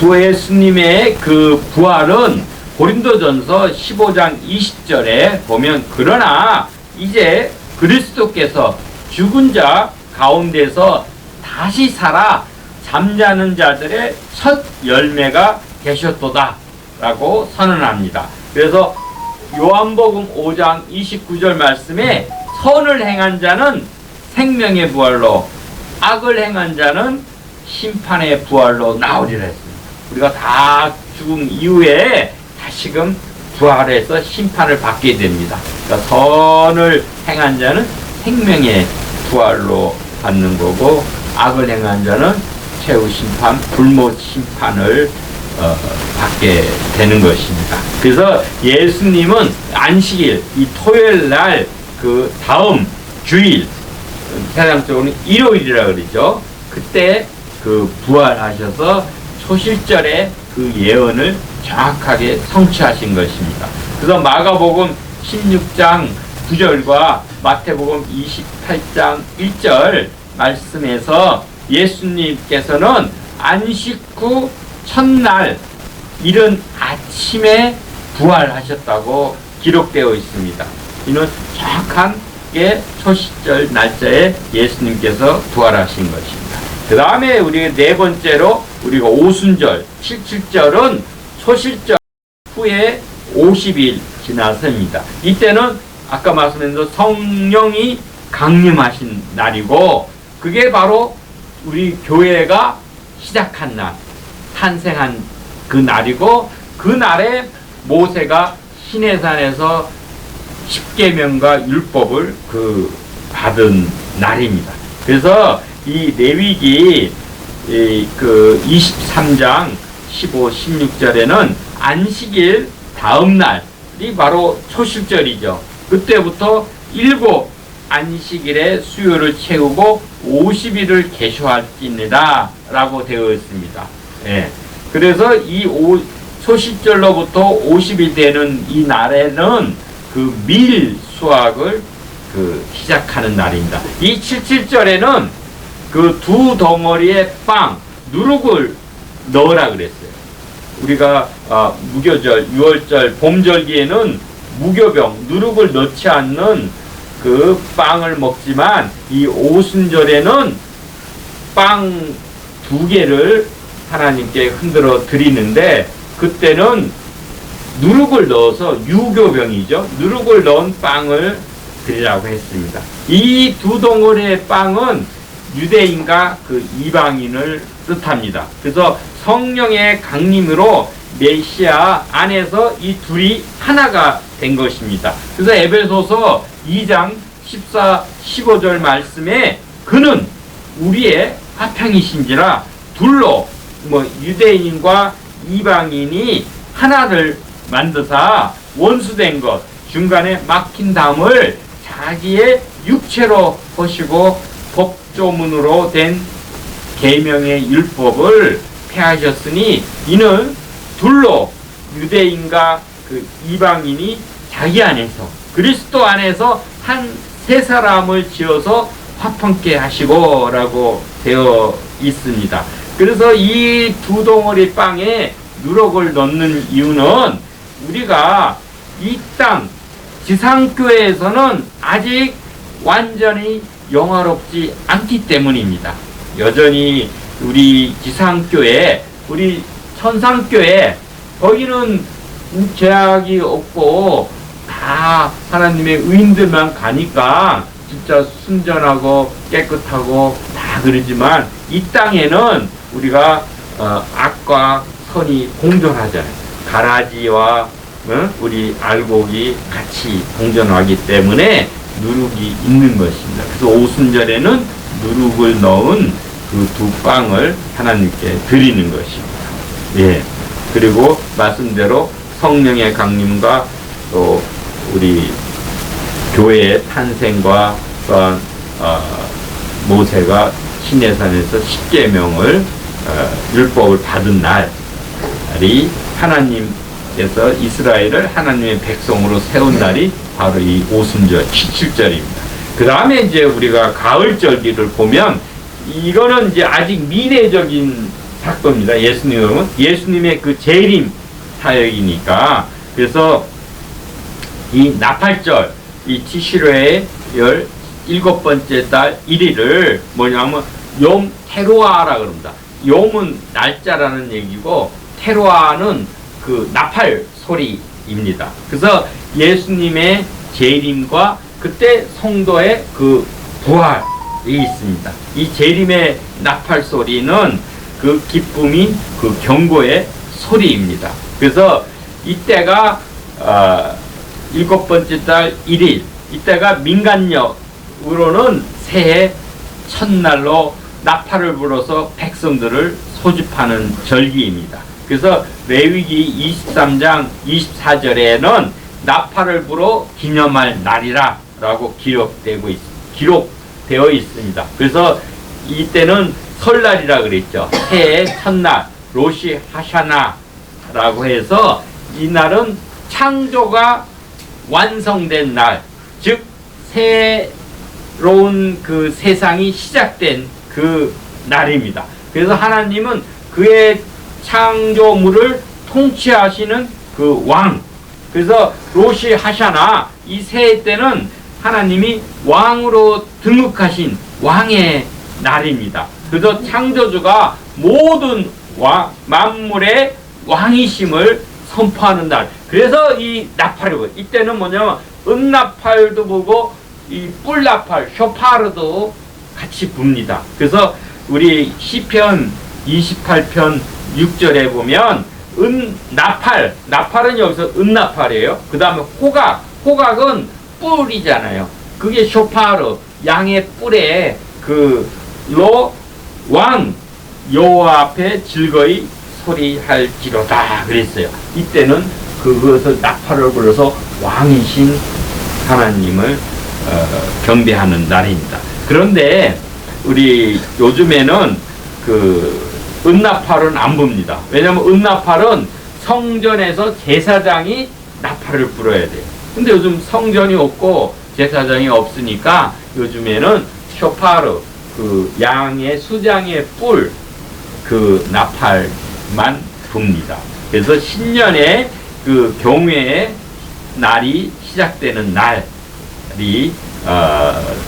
예수님의 그 부활은 고린도전서 15장 20절에 보면 그러나 이제 그리스도께서 죽은 자 가운데서 다시 살아 잠자는 자들의 첫 열매가 되셨도다 라고 선언합니다. 그래서 요한복음 5장 29절 말씀에 선을 행한 자는 생명의 부활로, 악을 행한 자는 심판의 부활로 나오리라 했습니다. 우리가 다 죽음 이후에 다시금 부활해서 심판을 받게 됩니다. 그러니까 선을 행한 자는 생명의 부활로 받는 거고, 악을 행한 자는 최후 심판, 불못 심판을 받게 되는 것입니다. 그래서 예수님은 안식일, 이 토요일 날 그 다음 주일, 세상적으로는 일요일이라 그러죠. 그때 그 부활하셔서 초실절에 그 예언을 정확하게 성취하신 것입니다. 그래서 마가복음 16장 9절과 마태복음 28장 1절 말씀에서 예수님께서는 안식 후 첫날 이른 아침에 부활하셨다고 기록되어 있습니다. 이는 정확하게 초실절 날짜에 예수님께서 부활하신 것입니다. 그 다음에 우리 네 번째로 우리가 오순절, 77절은 초실절 후에 50일 지나서입니다. 이때는 아까 말씀드린 대로 성령이 강림하신 날이고, 그게 바로 우리 교회가 시작한 날, 탄생한 그 날이고, 그 날에 모세가 시내산에서 십계명과 율법을 받은 날입니다. 그래서 이 레위기 그 23장 15, 16절에는 안식일 다음 날이 바로 초실절이죠. 그때부터 7 안식일의 수요를 채우고 50일을 계수할지니라 라고 되어 있습니다. 예. 그래서 이 초실절로부터 50일 되는 이 날에는 그 밀 수확을 시작하는 날입니다. 이 77절에는 그 두 덩어리의 빵, 누룩을 넣으라 그랬어요. 우리가 무교절, 유월절, 봄절기에는 무교병, 누룩을 넣지 않는 그 빵을 먹지만, 이 오순절에는 빵 2개를 하나님께 흔들어 드리는데, 그때는 누룩을 넣어서, 유교병이죠. 누룩을 넣은 빵을 드리라고 했습니다. 이 두 덩어리의 빵은 유대인과 그 이방인을 뜻합니다. 그래서 성령의 강림으로 메시아 안에서 이 둘이 하나가 된 것입니다. 그래서 에베소서 2장 14, 15절 말씀에 그는 우리의 화평이신지라 둘로 유대인과 이방인이 하나를 만드사 원수된 것, 중간에 막힌 담을 자기의 육체로 보시고 법조문으로 된 계명의 율법을 폐하셨으니, 이는 둘로 유대인과 그 이방인이 자기 안에서, 그리스도 안에서 한 세 사람을 지어서 화평케 하시고 라고 되어 있습니다. 그래서 이 두 덩어리 빵에 누룩을 넣는 이유는 우리가 이 땅 지상교회에서는 아직 완전히 영화롭지 않기 때문입니다. 여전히 우리 지상교회, 우리 천상교회, 거기는 죄악이 없고 다 하나님의 의인들만 가니까 진짜 순전하고 깨끗하고 다 그러지만, 이 땅에는 우리가 악과 선이 공존하잖아요. 가라지와 우리 알곡이 같이 공존하기 때문에 누룩이 있는 것입니다. 그래서 오순절에는 누룩을 넣은 그 두 빵을 하나님께 드리는 것입니다. 예. 그리고 말씀대로 성령의 강림과 또 우리 교회의 탄생과 또한 모세가 시내산에서 십계명을 율법을 받은 날이, 하나님께서 이스라엘을 하나님의 백성으로 세운 날이 바로 이 오순절 77절입니다. 그 다음에 이제 우리가 가을절기를 보면, 이거는 이제 아직 미래적인 사건입니다. 예수님의 그 재림 사역이니까. 그래서 이 나팔절, 이 티시레의 17번째 달 1일을 뭐냐면 욤 테루아라 그럽니다. 욤은 날짜라는 얘기고 테로아는 그 나팔 소리입니다. 그래서 예수님의 재림과 그때 성도의 그 부활이 있습니다. 이 재림의 나팔 소리는 그 기쁨인 그 경고의 소리입니다. 그래서 이때가 7번째 달 1일, 이때가 민간력으로는 새해 첫날로 나팔을 불어서 백성들을 소집하는 절기입니다. 그래서 레위기 23장 24절에는 나팔을 불어 기념할 날이라 라고 기록되어 있습니다. 그래서 이때는 설날이라 그랬죠. 새해 첫날 로시 하샤나라고 해서 이날은 창조가 완성된 날, 즉 새로운 그 세상이 시작된 그 날입니다. 그래서 하나님은 그의 창조물을 통치하시는 그 왕, 그래서 로시 하샤나, 이 새해 때는 하나님이 왕으로 등극하신 왕의 날입니다. 그래서 창조주가 모든 만물의 왕이심을 선포하는 날. 그래서 이 나팔이고, 이때는 뭐냐면 은나팔도 보고 이 뿔나팔, 쇼파르도 같이 붑니다. 그래서 우리 시편 28편 6절에 보면 나팔은 여기서 은나팔이에요. 그 다음에 호각은 뿔이잖아요. 그게 쇼파르, 양의 뿔에 그로 왕 여호와 앞에 즐거이 소리할지로다 그랬어요. 이때는 그것을 나팔을 불어서 왕이신 하나님을 경배하는 날입니다. 그런데 우리 요즘에는 그 은나팔은 안 붑니다. 왜냐하면 은나팔은 성전에서 제사장이 나팔을 불어야 돼요. 근데 요즘 성전이 없고 제사장이 없으니까 요즘에는 쇼파르, 그 양의 수장의 뿔, 그 나팔만 붑니다. 그래서 신년에 그 경외의 날이 시작되는 날이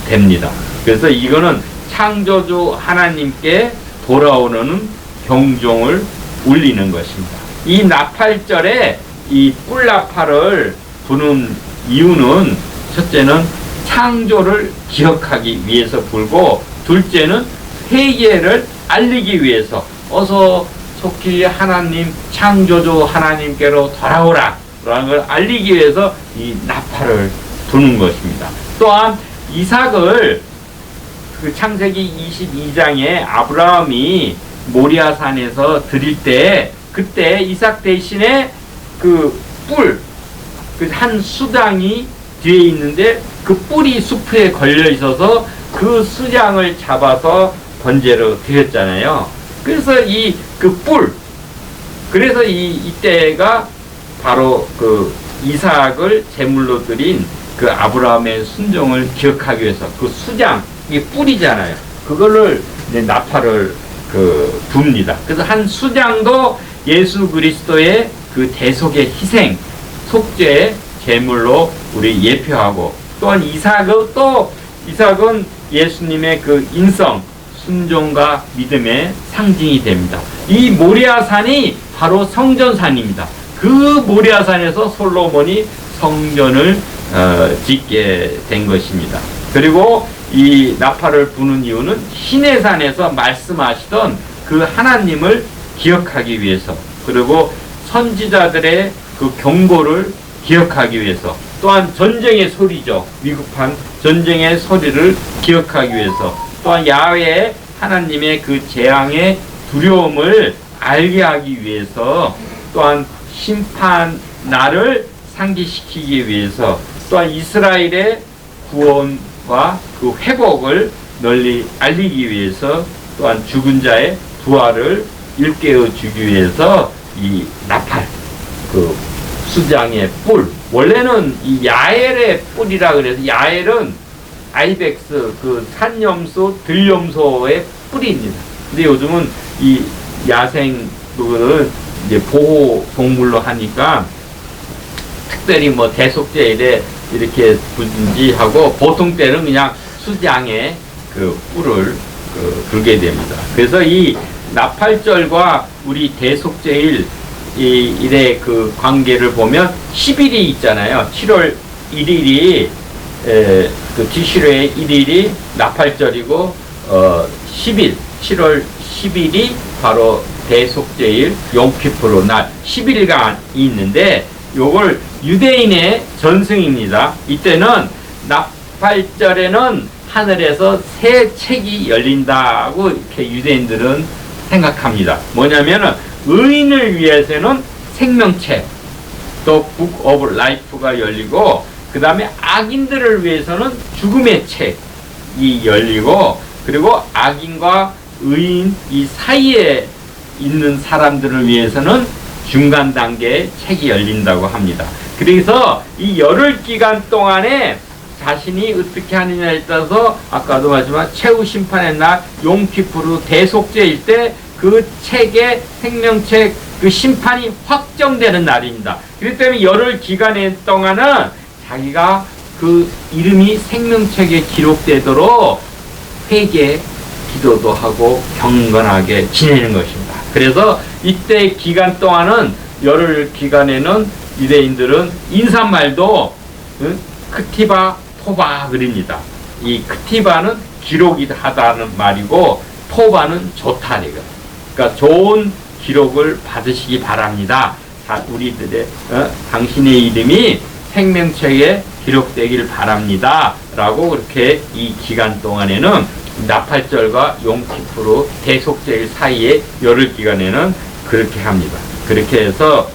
됩니다. 그래서 이거는 창조주 하나님께 돌아오는 경종을 울리는 것입니다. 이 나팔절에 이 뿔나팔을 부는 이유는 첫째는 창조를 기억하기 위해서 불고, 둘째는 회개를 알리기 위해서 어서 속히 하나님 창조주 하나님께로 돌아오라 라는 걸 알리기 위해서 이 나팔을 부는 것입니다. 또한 이삭을 그 창세기 22장에 아브라함이 모리아산에서 드릴 때, 그때 이삭 대신에 그 뿔, 그 한 수장이 뒤에 있는데 그 뿔이 숲에 걸려 있어서 그 수장을 잡아서 번제로 드렸잖아요. 그래서 그 뿔, 그래서 이때가 바로 그 이삭을 제물로 드린 그 아브라함의 순종을 기억하기 위해서 그 수장, 이게 뿔이잖아요. 그거를 나팔을 붑니다. 그래서 한 수장도 예수 그리스도의 그 대속의 희생, 속죄의 제물로 우리 예표하고, 또한 이삭은 예수님의 그 인성, 순종과 믿음의 상징이 됩니다. 이 모리아산이 바로 성전산입니다. 그 모리아산에서 솔로몬이 성전을 짓게 된 것입니다. 그리고 이 나팔을 부는 이유는 시내산에서 말씀하시던 그 하나님을 기억하기 위해서, 그리고 선지자들의 그 경고를 기억하기 위해서, 또한 전쟁의 소리죠. 위급한 전쟁의 소리를 기억하기 위해서, 또한 야훼 하나님의 그 재앙의 두려움을 알게 하기 위해서, 또한 심판 날을 상기시키기 위해서, 또한 이스라엘의 구원과 그 회복을 널리 알리기 위해서, 또한 죽은 자의 부활을 일깨워 주기 위해서 이 나팔, 그 수장의 뿔, 원래는 이 야엘의 뿔이라 그래서, 야엘은 아이벡스 그 산염소, 들염소의 뿔입니다. 근데 요즘은 이 야생 그거를 이제 보호 동물로 하니까 특별히 뭐 대속제일에 이렇게 부든지 하고, 보통 때는 그냥 수장의 그 뿔을 긁게 됩니다. 그래서 이 나팔절과 우리 대속제일 일의 그 관계를 보면 10일이 있잖아요. 7월 1일이 그 티슈레의 1일이 나팔절이고 10일 7월 10일이 바로 대속제일 용키프로 날 10일간이 있는데 요걸 유대인의 전승입니다. 이때는 나팔절에는 하늘에서 새 책이 열린다고 이렇게 유대인들은 생각합니다. 뭐냐면은 의인을 위해서는 생명책, 또 북 오브 라이프가 열리고, 그 다음에 악인들을 위해서는 죽음의 책이 열리고, 그리고 악인과 의인 이 사이에 있는 사람들을 위해서는 중간 단계의 책이 열린다고 합니다. 그래서 이 열흘 기간 동안에 자신이 어떻게 하느냐에 따라서 아까도 말했지만 최후 심판의 날 용키푸르 대속제일 때 그 책의 생명책 그 심판이 확정되는 날입니다. 그렇기 때문에 열흘 기간 동안은 자기가 그 이름이 생명책에 기록되도록 회개 기도도 하고 경건하게 지내는 것입니다. 그래서 이때 기간 동안은 열흘 기간에는 유대인들은 인사말도 크티바 토바 그립니다. 이 크티바는 기록이 하다는 말이고 토바는 좋다. 그러니까 좋은 기록을 받으시기 바랍니다. 우리들의 당신의 이름이 생명책에 기록되길 바랍니다. 라고 그렇게 이 기간 동안에는 나팔절과 용키푸르 대속제일 사이에 열흘 기간에는 그렇게 합니다. 그렇게 해서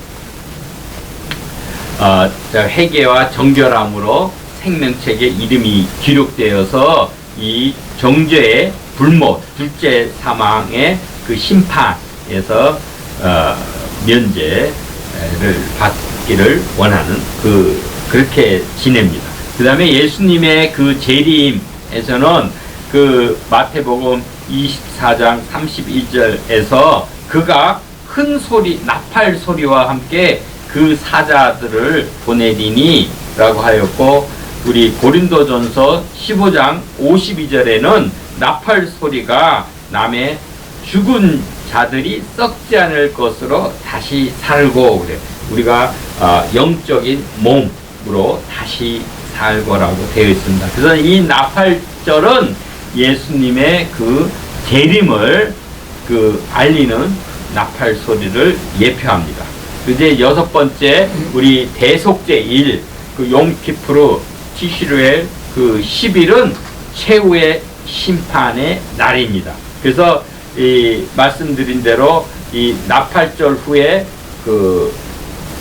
회개와 정결함으로 생명책에 이름이 기록되어서 이 정죄의 불못, 둘째 사망의 그 심판에서 면제를 받기를 원하는 그렇게 지냅니다. 그 다음에 예수님의 그 재림에서는 그 마태복음 24장 31절에서 그가 큰 소리, 나팔 소리와 함께 그 사자들을 보내리니 라고 하였고, 우리 고린도전서 15장 52절에는 나팔 소리가 남의 죽은 자들이 썩지 않을 것으로 다시 살고, 그래. 우리가 영적인 몸으로 다시 살고라고 되어 있습니다. 그래서 이 나팔절은 예수님의 그 재림을 알리는 나팔 소리를 예표합니다. 이제 여섯 번째, 우리 대속제일, 그 용키푸르 티슈르엘 그 10일은 최후의 심판의 날입니다. 그래서 말씀드린 대로 이 나팔절 후에 그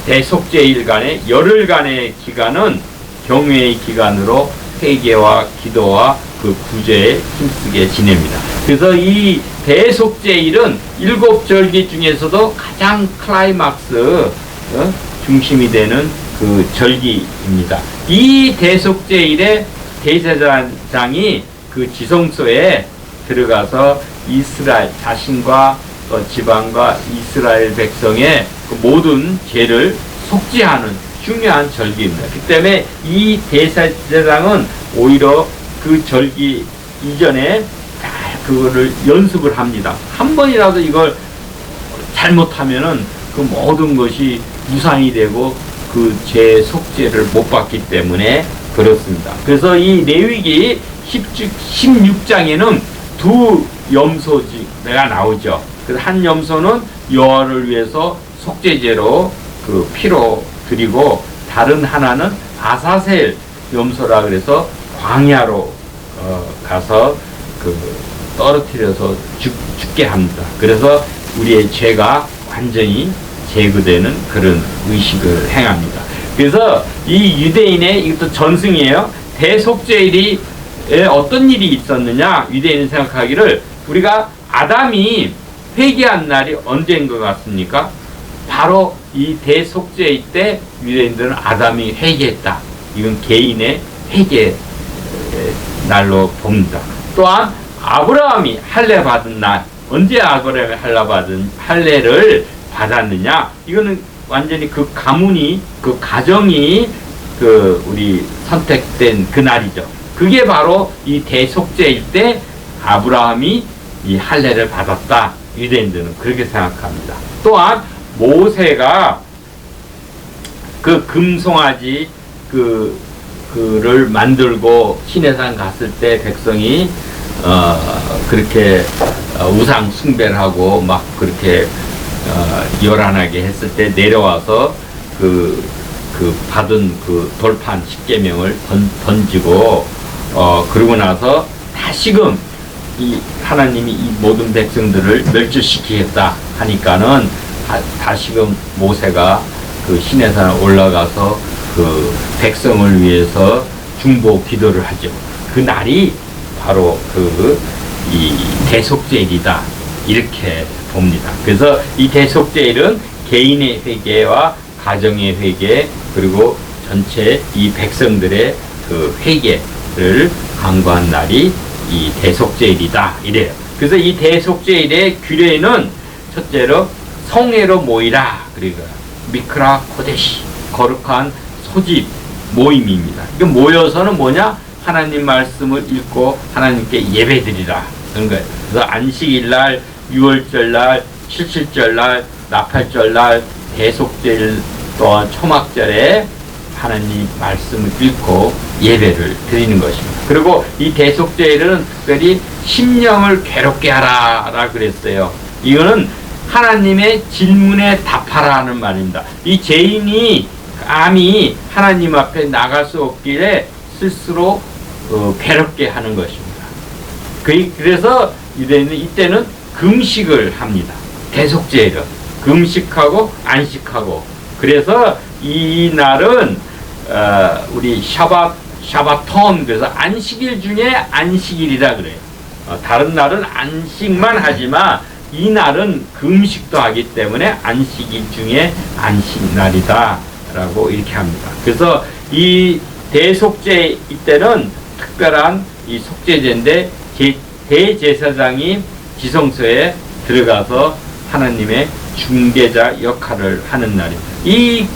대속제일간의 열흘간의 기간은 경외의 기간으로 회개와 기도와 그 구제에 힘쓰게 지냅니다. 그래서 이 대속제일은 7절기 중에서도 가장 클라이막스 중심이 되는 그 절기입니다. 이 대속제일에 대제사장이 그 지성소에 들어가서 이스라엘 자신과 또 지방과 이스라엘 백성의 그 모든 죄를 속죄하는 중요한 절기입니다. 그 때문에 이 대제사장은 오히려 그 절기 이전에 잘 그거를 연습을 합니다. 한 번이라도 이걸 잘못하면은 그 모든 것이 무상이 되고 그 죄 속죄를 못 받기 때문에 그렇습니다. 그래서 이 레위기 16장에는 두 염소가 나오죠. 그래서 한 염소는 여호와를 위해서 속죄제로 그 피로 드리고, 다른 하나는 아사셀 염소라 그래서 광야로 가서 그 떨어뜨려서 죽게 합니다. 그래서 우리의 죄가 완전히 제거되는 그런 의식을 행합니다. 그래서 이 유대인의 이것도 전승이에요. 대속죄일이 어떤 일이 있었느냐, 유대인은 생각하기를 우리가 아담이 회개한 날이 언제인 것 같습니까? 바로 이 대속죄일 때 유대인들은 아담이 회개했다. 이건 개인의 회개 날로 봅니다. 또한 아브라함이 할례 받은 날, 언제 아브라함이 할례를 받았느냐? 이거는 완전히 그 가문이, 그 가정이 우리 선택된 그 날이죠. 그게 바로 이 대속죄일 때 아브라함이 이 할례를 받았다. 유대인들은 그렇게 생각합니다. 또한 모세가 그 금송아지 그를 만들고 시내산 갔을 때 백성이 그렇게 우상 숭배를 하고 막 그렇게 요란하게 했을 때 내려와서 그 받은 그 돌판 십계명을 던지고 그러고 나서 다시금 이 하나님이 이 모든 백성들을 멸절시키겠다 하니까는 다시금 모세가 그 시내산에 올라가서 그 백성을 위해서 중보 기도를 하죠. 그 날이 바로 이 대속죄일이다 이렇게 봅니다. 그래서 이 대속죄일은 개인의 회개와 가정의 회개 그리고 전체 이 백성들의 그 회개를 강구한 날이 이 대속죄일이다 이래요. 그래서 이 대속죄일의 규례는 첫째로 성회로 모이라 그리고 미크라 코데시 거룩한 소집 모임입니다. 이거 모여서는 뭐냐? 하나님 말씀을 읽고 하나님께 예배드리라 그런 거예요. 그래서 안식일날, 유월절날, 칠칠절날, 나팔절날, 대속절 또한 초막절에 하나님 말씀을 읽고 예배를 드리는 것입니다. 그리고 이 대속죄일은 특별히 심령을 괴롭게 하라 그랬어요. 이거는 하나님의 질문에 답하라는 말입니다. 이 죄인이 감히 하나님 앞에 나갈 수 없기에 스스로 괴롭게 하는 것입니다. 그래서 유대인은 이때는 금식을 합니다. 대속죄일은 금식하고 안식하고 그래서 이 날은 우리 샤바톤 그래서 안식일 중에 안식일이라 그래요. 다른 날은 안식만 하지만 이 날은 금식도 하기 때문에 안식일 중에 안식날이다 라고 이렇게 합니다. 그래서 이 대속죄 이때는 특별한 이 속죄제인데 대제사장이 지성소에 들어가서 하나님의 중개자 역할을 하는 날입니다. 이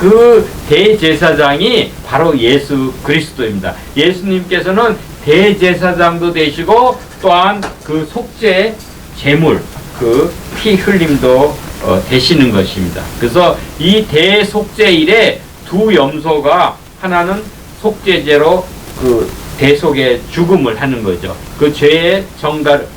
대제사장이 바로 예수 그리스도입니다. 예수님께서는 대제사장도 되시고 또한 그 속죄 제물 그 피 흘림도 되시는 것입니다. 그래서 이 대속죄일에 두 염소가 하나는 속죄제로 그 대속의 죽음을 하는 거죠. 그 죄의 정갈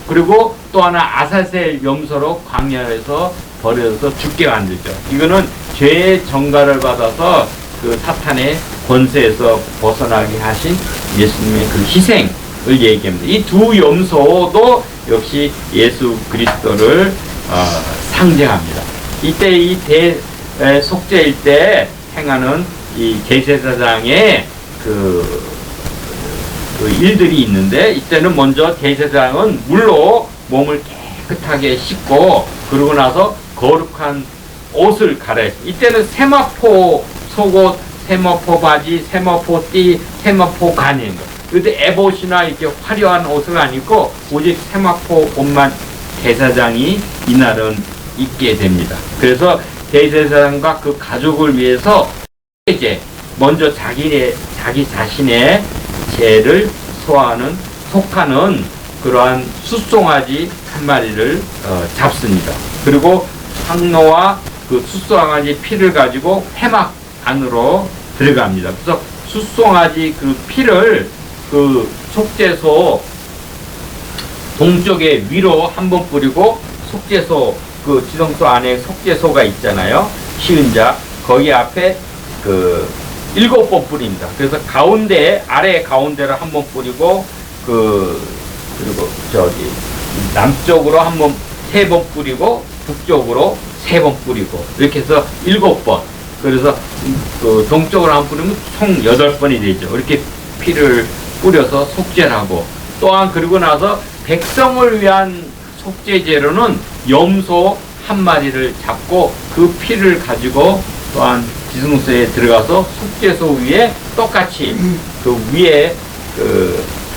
그리고 또 하나 아사셀 염소로 광야에서 버려서 죽게 만들죠. 이거는 죄의 정갈을 받아서 그 사탄의 권세에서 벗어나게 하신 예수님의 그 희생을 얘기합니다. 이 두 염소도 역시 예수 그리스도를 상징합니다. 이때 이 속죄일 때 행하는 이 대제사장의 그 일들이 있는데 이때는 먼저 대제사장은 물로 몸을 깨끗하게 씻고 그러고 나서 거룩한 옷을 갈아요. 이때는 세마포 속옷, 세마포 바지, 세마포 띠, 세마포 간인 거. 근데 에봇이나 이렇게 화려한 옷을 안 입고 오직 세마포 옷만 대사장이 이날은 입게 됩니다. 그래서 대제사장과 그 가족을 위해서 이제 먼저 자기 자신의 죄를 속하는 그러한 숫송아지 한 마리를 잡습니다. 그리고 황노와 그 숫송아지 피를 가지고 회막 안으로 들어갑니다. 그래서 숫송아지 그 피를 그 속죄소 동쪽에 위로 한번 뿌리고 속죄소 그 지성소 안에 속죄소가 있잖아요. 시은자 거기 앞에 그 7번 뿌립니다. 그래서 아래 가운데로 한번 뿌리고 그리고 남쪽으로 한번 3번 뿌리고 북쪽으로 3번 뿌리고 이렇게 해서 7번. 그래서 그 동쪽으로 한번 뿌리면 총 8번이 되죠. 이렇게 피를 뿌려서 속죄를 하고 또한 그리고 나서 백성을 위한 속죄제로는 염소 한 마리를 잡고 그 피를 가지고 또한 지성소에 들어가서 속죄소 위에 똑같이 그 위에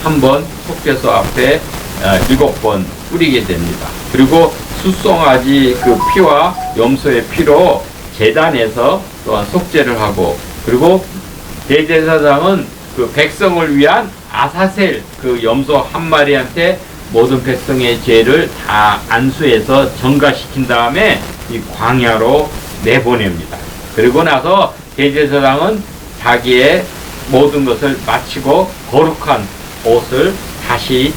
한번 속죄소 앞에 7번 뿌리게 됩니다. 그리고 숫송아지 그 피와 염소의 피로 제단에서 또한 속죄를 하고 그리고 대제사장은 그 백성을 위한 아사셀 그 염소 한 마리한테 모든 백성의 죄를 다 안수해서 정가시킨 다음에 이 광야로 내보냅니다. 그리고 나서 대제사장은 자기의 모든 것을 마치고 거룩한 옷을 다시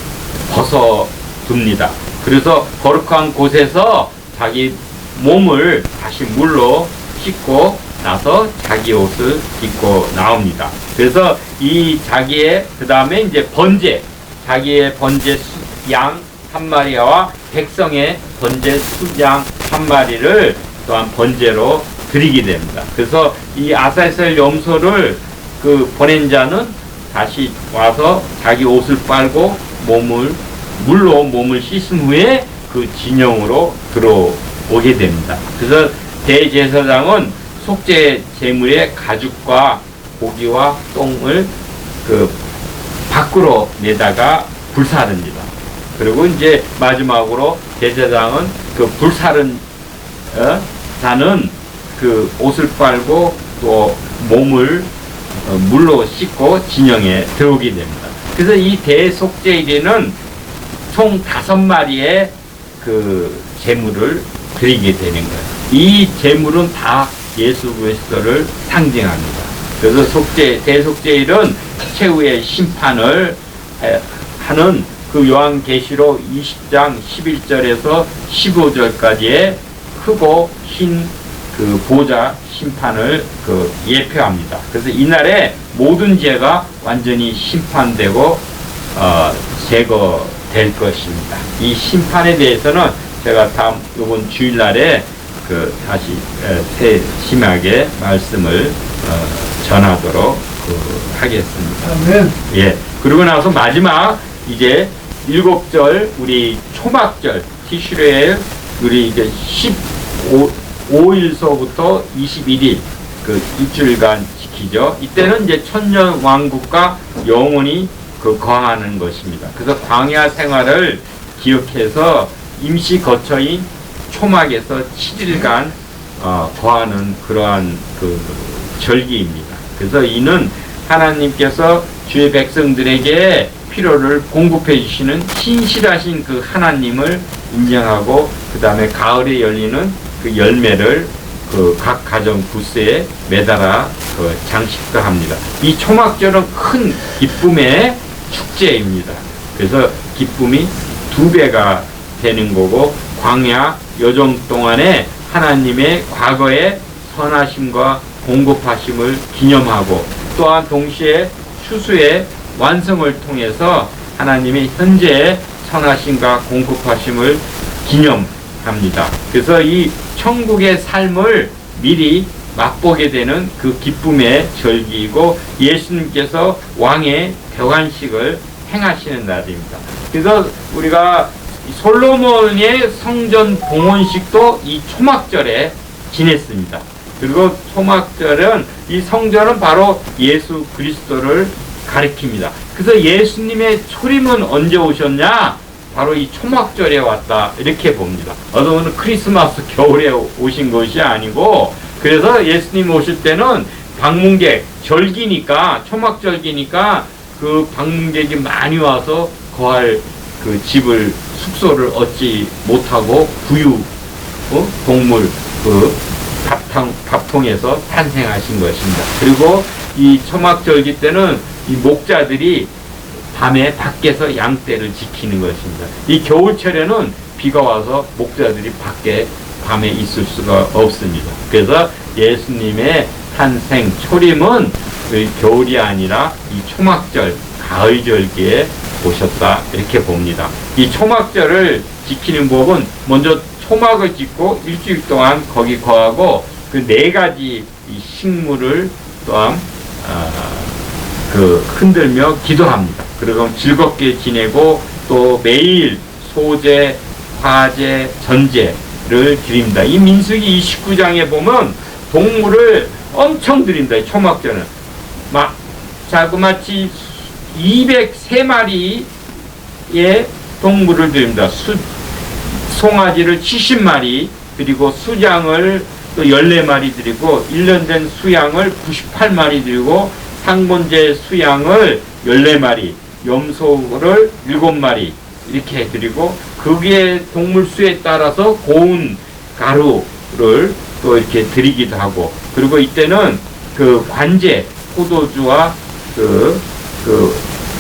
벗어둡니다. 그래서 거룩한 곳에서 자기 몸을 다시 물로 씻고 나서 자기 옷을 입고 나옵니다. 그래서 이 자기의 그 다음에 이제 번제, 자기의 번제 양 한 마리와 백성의 번제 수양 한 마리를 또한 번제로 드리게 됩니다. 그래서 이 아사셀 염소를 보낸 자는 다시 와서 자기 옷을 빨고 물로 몸을 씻은 후에 그 진영으로 들어오게 됩니다. 그래서 대제사장은 속죄 제물의 가죽과 고기와 똥을 밖으로 내다가 불사릅니다. 그리고 이제 마지막으로 대제사장은 불사른 자는 옷을 빨고 또 몸을 물로 씻고 진영에 들어오게 됩니다. 그래서 이 대속죄일에는 총 5마리의 제물을 드리게 되는 거예요. 이 제물은 다 예수 그리스도를 상징합니다. 그래서 대속죄일은 최후의 심판을 하는 요한계시록 20장 11절에서 15절까지의 크고 흰 보좌 심판을 예표합니다. 그래서 이날에 모든 죄가 완전히 심판되고 제거될 것입니다. 이 심판에 대해서는 제가 이번 주일날에 다시 세심하게 말씀을 전하도록 하겠습니다. 아멘. 예. 그리고 나서 마지막 이제 7절 우리 초막절 티슈레엘 우리 이제 15일서부터 21일 일주일간 지키죠. 이때는 이제 천년 왕국과 영원히 거하는 것입니다. 그래서 광야 생활을 기억해서 임시 거처인 초막에서 7일간 거하는 그러한 절기입니다. 그래서 이는 하나님께서 주의 백성들에게 필요를 공급해 주시는 신실하신 하나님을 인정하고 그 다음에 가을에 열리는 열매를 각 가정 부스에 매달아 장식도 합니다. 이 초막절은 큰 기쁨의 축제입니다. 그래서 기쁨이 2배가 되는 거고 광야 여정 동안에 하나님의 과거의 선하심과 공급하심을 기념하고 또한 동시에 추수의 완성을 통해서 하나님의 현재의 선하심과 공급하심을 기념합니다. 그래서 이 천국의 삶을 미리 맛보게 되는 기쁨의 절기이고 예수님께서 왕의 대관식을 행하시는 날입니다. 그래서 우리가 솔로몬의 성전 봉헌식도 이 초막절에 지냈습니다. 그리고 초막절은 이 성전은 바로 예수 그리스도를 가리킵니다. 그래서 예수님의 초림은 언제 오셨냐? 바로 이 초막절에 왔다 이렇게 봅니다. 어떤 분은 크리스마스 겨울에 오신 것이 아니고 그래서 예수님 오실 때는 방문객 절기니까 초막절기니까 방문객이 많이 와서 거할 집을 숙소를 얻지 못하고 부유 동물 밥통에서 탄생하신 것입니다. 그리고 이 초막절기 때는 이 목자들이 밤에 밖에서 양떼를 지키는 것입니다. 이 겨울철에는 비가 와서 목자들이 밖에 밤에 있을 수가 없습니다. 그래서 예수님의 탄생 초림은 겨울이 아니라 이 초막절 가을절기에 오셨다 이렇게 봅니다. 이 초막절을 지키는 법은 먼저 초막을 짓고 일주일 동안 거기 거하고 4가지 이 식물을 또한 흔들며 기도합니다. 그리고 즐겁게 지내고 또 매일 소제, 화제, 전제를 드립니다. 이 민수기 29장에 보면 동물을 엄청 드립니다. 이 초막절은 자그마치 203마리의 동물을 드립니다. 송아지를 70마리 그리고 수장을 또 14마리 드리고 1년 된 수양을 98마리 드리고 상번제 수양을 14마리 염소를 7마리 이렇게 해드리고 거기에 동물 수에 따라서 고운 가루를 또 이렇게 드리기도 하고 그리고 이때는 그 관제 포도주와 그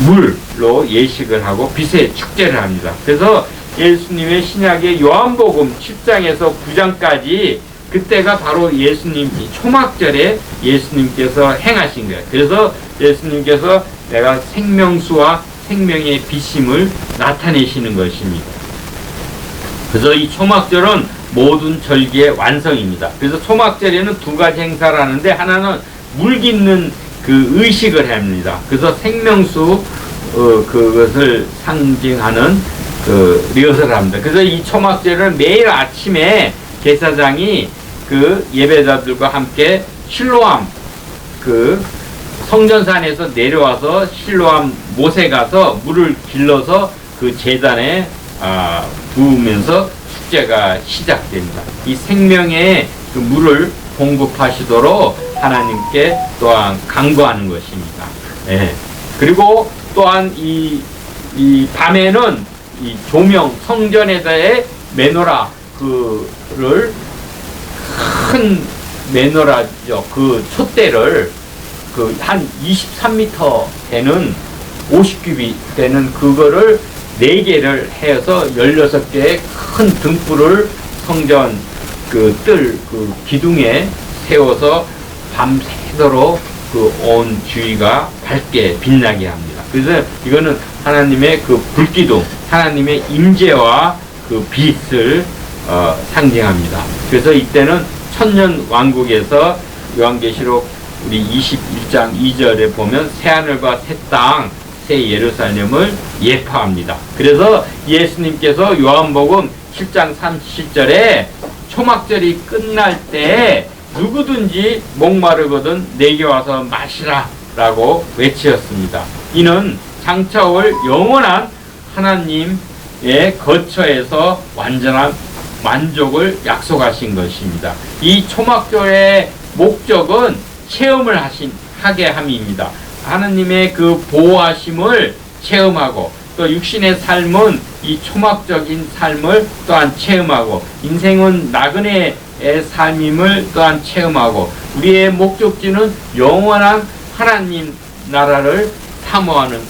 물로 예식을 하고 빛의 축제를 합니다. 그래서 예수님의 신약의 요한복음 10장에서 9장까지 그때가 바로 예수님 초막절에 예수님께서 행하신 거예요. 그래서 예수님께서 내가 생명수와 생명의 빛임을 나타내시는 것입니다. 그래서 이 초막절은 모든 절기의 완성입니다. 그래서 초막절에는 두 가지 행사를 하는데 하나는 물 깃는 그 의식을 합니다. 그래서 생명수 그것을 상징하는 그 리허설을 합니다. 그래서 이 초막절을 매일 아침에 제사장이 그 예배자들과 함께 실로암 그 성전산에서 내려와서 실로암 못에 가서 물을 길러서 그 제단에 부으면서 축제가 시작됩니다. 이 생명의 그 물을 공급하시도록 하나님께 또한 간구하는 것입니다. 예. 그리고 또한 이 밤에는 이 조명 성전에다의 메노라 그를 큰 메노라죠. 그 촛대를 그 한 23m 되는 50규빗 되는 그거를 4개를 해서 16개의 큰 등불을 성전 그 기둥에 세워서 밤새도록 그 온 주위가 밝게 빛나게 합니다. 그래서 이거는 하나님의 그 불기둥, 하나님의 임재와 그 빛을 상징합니다. 그래서 이때는 천년 왕국에서 요한계시록 우리 21장 2절에 보면 새하늘과 새 땅, 새 예루살렘을 예파합니다. 그래서 예수님께서 요한복음 7장 37절에 초막절이 끝날 때 누구든지 목마르거든 내게 와서 마시라 라고 외치었습니다. 이는 장차 올 영원한 하나님의 거처에서 완전한 만족을 약속하신 것입니다. 이 초막절의 목적은 체험을 하게 함입니다. 하나님의 그 보호하심을 체험하고 또 육신의 삶은 이 초막적인 삶을 또한 체험하고 인생은 나그네의 삶임을 또한 체험하고 우리의 목적지는 영원한 하나님 나라를 사모하는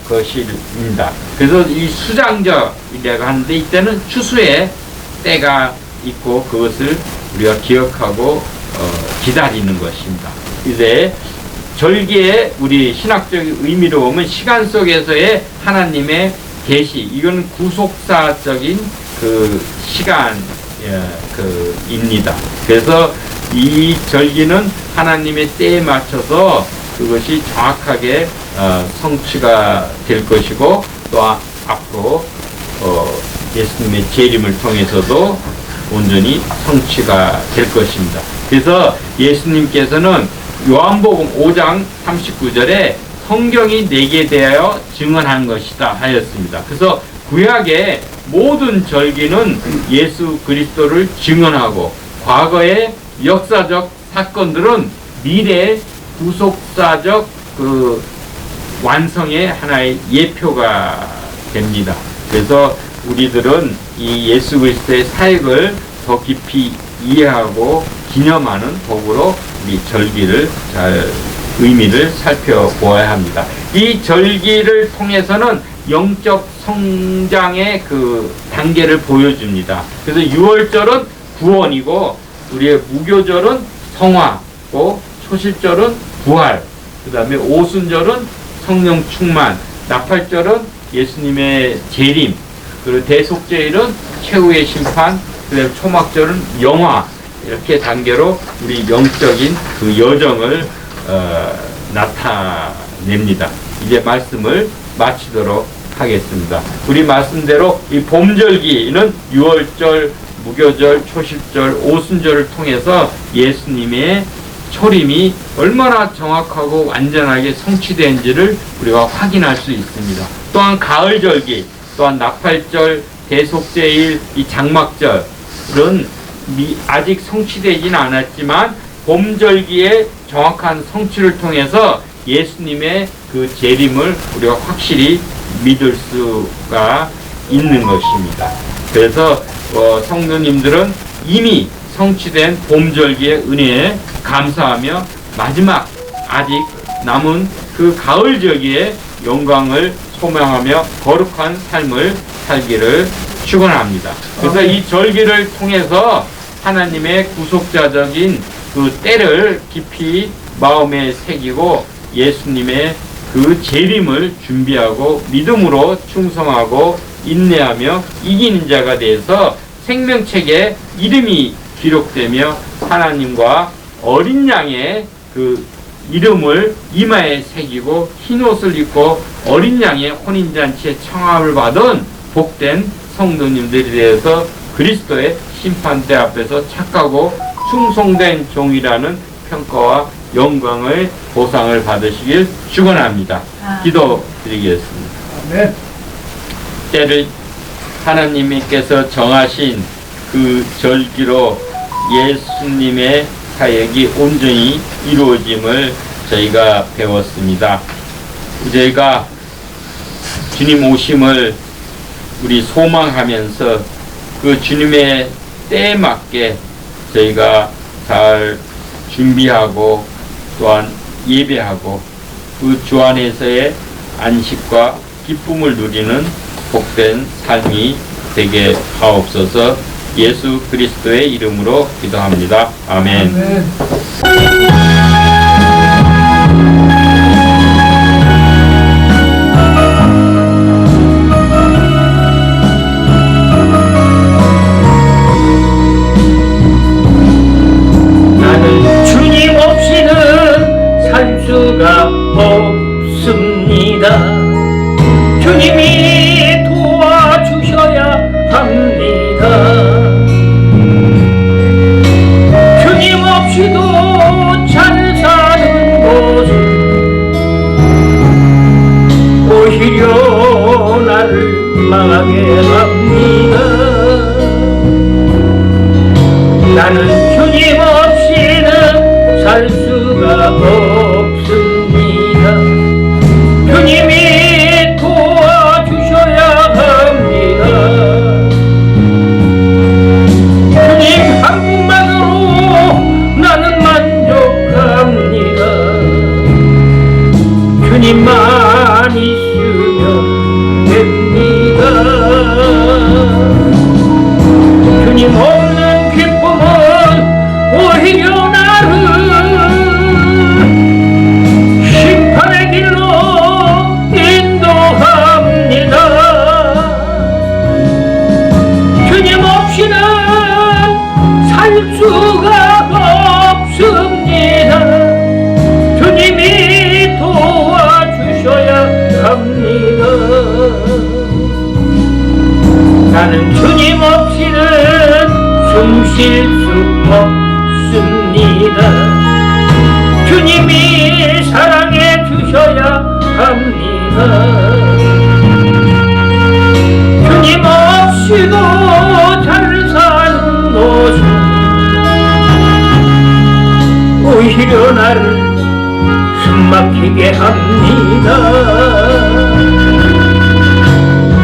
것입니다. 그래서 이 수장절이라고 하는데 이때는 추수의 때가 있고 그것을 우리가 기억하고 기다리는 것입니다. 이제 절기의 우리 신학적인 의미로 보면 시간 속에서의 하나님의 계시, 이건 구속사적인 그 시간 입니다. 그래서 이 절기는 하나님의 때에 맞춰서 그것이 정확하게 성취가 될 것이고 또 앞으로 예수님의 재림을 통해서도 온전히 성취가 될 것입니다. 그래서 예수님께서는 요한복음 5장 39절에 성경이 내게 대하여 증언한 것이다 하였습니다. 그래서 구약의 모든 절기는 예수 그리스도를 증언하고 과거의 역사적 사건들은 미래의 구속사적 그 완성의 하나의 예표가 됩니다. 그래서 우리들은 이 예수 그리스도의 사역을 더 깊이 이해하고 기념하는 복으로 우리 절기를 잘 의미를 살펴보아야 합니다. 이 절기를 통해서는 영적 성장의 그 단계를 보여줍니다. 그래서 6월절은 구원이고 우리의 무교절은 성화고 초실절은 부활, 그 다음에 오순절은 성령 충만, 나팔절은 예수님의 재림, 그리고 대속죄일은 최후의 심판, 그 다음에 초막절은 영화, 이렇게 단계로 우리 영적인 그 여정을 나타냅니다. 이제 말씀을 마치도록 하겠습니다. 우리 말씀대로 이 봄절기는 6월절, 무교절, 초실절, 오순절을 통해서 예수님의 초림이 얼마나 정확하고 완전하게 성취된지를 우리가 확인할 수 있습니다. 또한 가을절기, 또한 나팔절, 대속죄일, 이 장막절은 아직 성취되지는 않았지만 봄절기의 정확한 성취를 통해서 예수님의 그 재림을 우리가 확실히 믿을 수가 있는 것입니다. 그래서 성도님들은 이미 성취된 봄절기의 은혜에 감사하며 마지막 아직 남은 그 가을절기의 영광을 소망하며 거룩한 삶을 살기를 축원합니다. 그래서 이 절기를 통해서 하나님의 구속자적인 그 때를 깊이 마음에 새기고 예수님의 그 재림을 준비하고 믿음으로 충성하고 인내하며 이기는 자가 돼서 생명책에 이름이 기록되며 하나님과 어린 양의 그 이름을 이마에 새기고 흰옷을 입고 어린 양의 혼인잔치에 청함을 받은 복된 성도님들에 대해서 그리스도의 심판대 앞에서 착하고 충성된 종이라는 평가와 영광의 보상을 받으시길 축원합니다. 기도드리겠습니다. 아멘. 때를 하나님께서 정하신 그 절기로 예수님의 사역이 온전히 이루어짐을 저희가 배웠습니다. 저희가 주님 오심을 우리 소망하면서 그 주님의 때에 맞게 저희가 잘 준비하고 또한 예배하고 그 주 안에서의 안식과 기쁨을 누리는 복된 삶이 되게 하옵소서. 예수 그리스도의 이름으로 기도합니다. 아멘. 아멘. 나는 주님 없이는 살 수가 없습니다. 주님이 도와주셔야 합니다. 주님 없이도 잘 사는 것은 오히려 나를 망하게 합니다. 나는 주님 없이는 살 수가 없습니다. 주님이 도와주셔야 합니다. 주님 한 분만으로 나는 만족합니다. 주님만 있으면 됩니다. 주님 없는 기쁨은 오히려 나를 심판의 길로 인도합니다. 주님 없이는 살 수가 없습니다. 주님이 도와주셔야 합니다. 나는 주님 없이는 숨 쉴 수 없습니다. 주님이 사랑해 주셔야 합니다. 주님 없이도 잘 사는 것은 오히려 나를 숨막히게 합니다.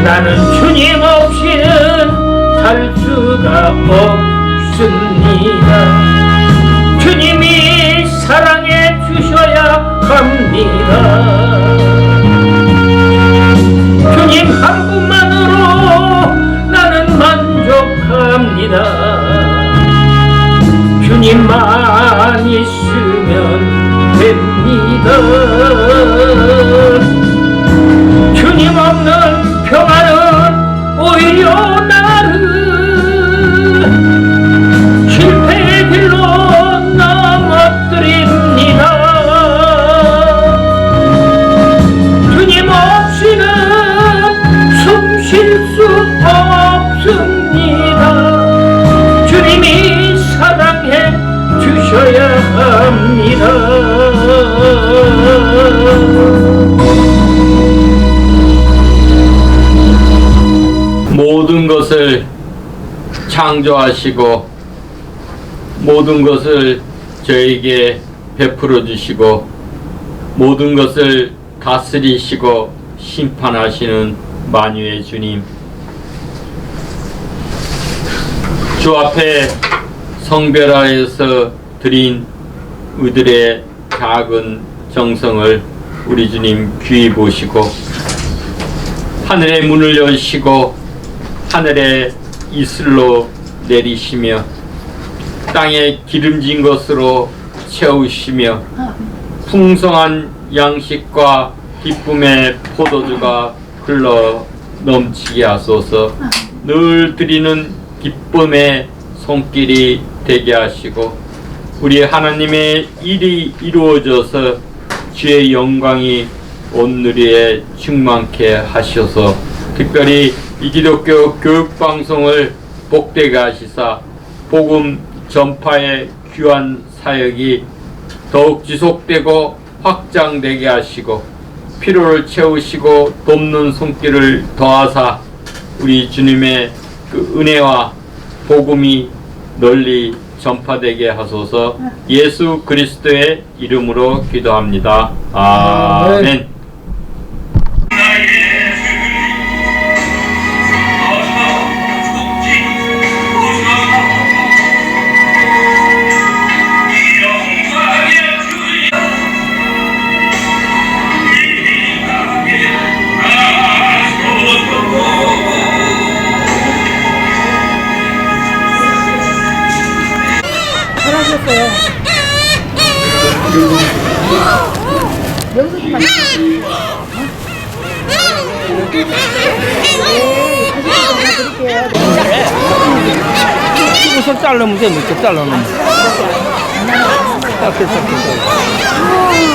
나는 주님 없이는 살 수가 없습니다. 주님이 사랑해 주셔야 합니다. 주님 한 분만으로 나는 만족합니다. 주님만 있으면 됩니다. 주님 없는 평안은 오히려 나를 실패의 길로 넘어뜨립니다. 주님 없이는 숨 쉴 수 없습니다. 주님이 사랑해 주셔야 합니다. 모든 것을 창조하시고 모든 것을 저에게 베풀어 주시고 모든 것을 다스리시고 심판하시는 만유의 주님, 주 앞에 성별하여서 드린 우리들의 작은 정성을 우리 주님 귀히 보시고 하늘의 문을 여시고 하늘의 이슬로 내리시며 땅에 기름진 것으로 채우시며 풍성한 양식과 기쁨의 포도주가 흘러 넘치게 하소서. 늘 드리는 기쁨의 손길이 되게 하시고 우리 하나님의 일이 이루어져서 주의 영광이 온 누리에 충만케 하셔서 특별히 이 기독교 교육방송을 복되게 하시사 복음 전파의 귀한 사역이 더욱 지속되고 확장되게 하시고 필요를 채우시고 돕는 손길을 더하사 우리 주님의 그 은혜와 복음이 널리 전파되게 하소서. 예수 그리스도의 이름으로 기도합니다. 아멘. 우선 자르면 돼, 이렇게 자르면. 딱 됐어.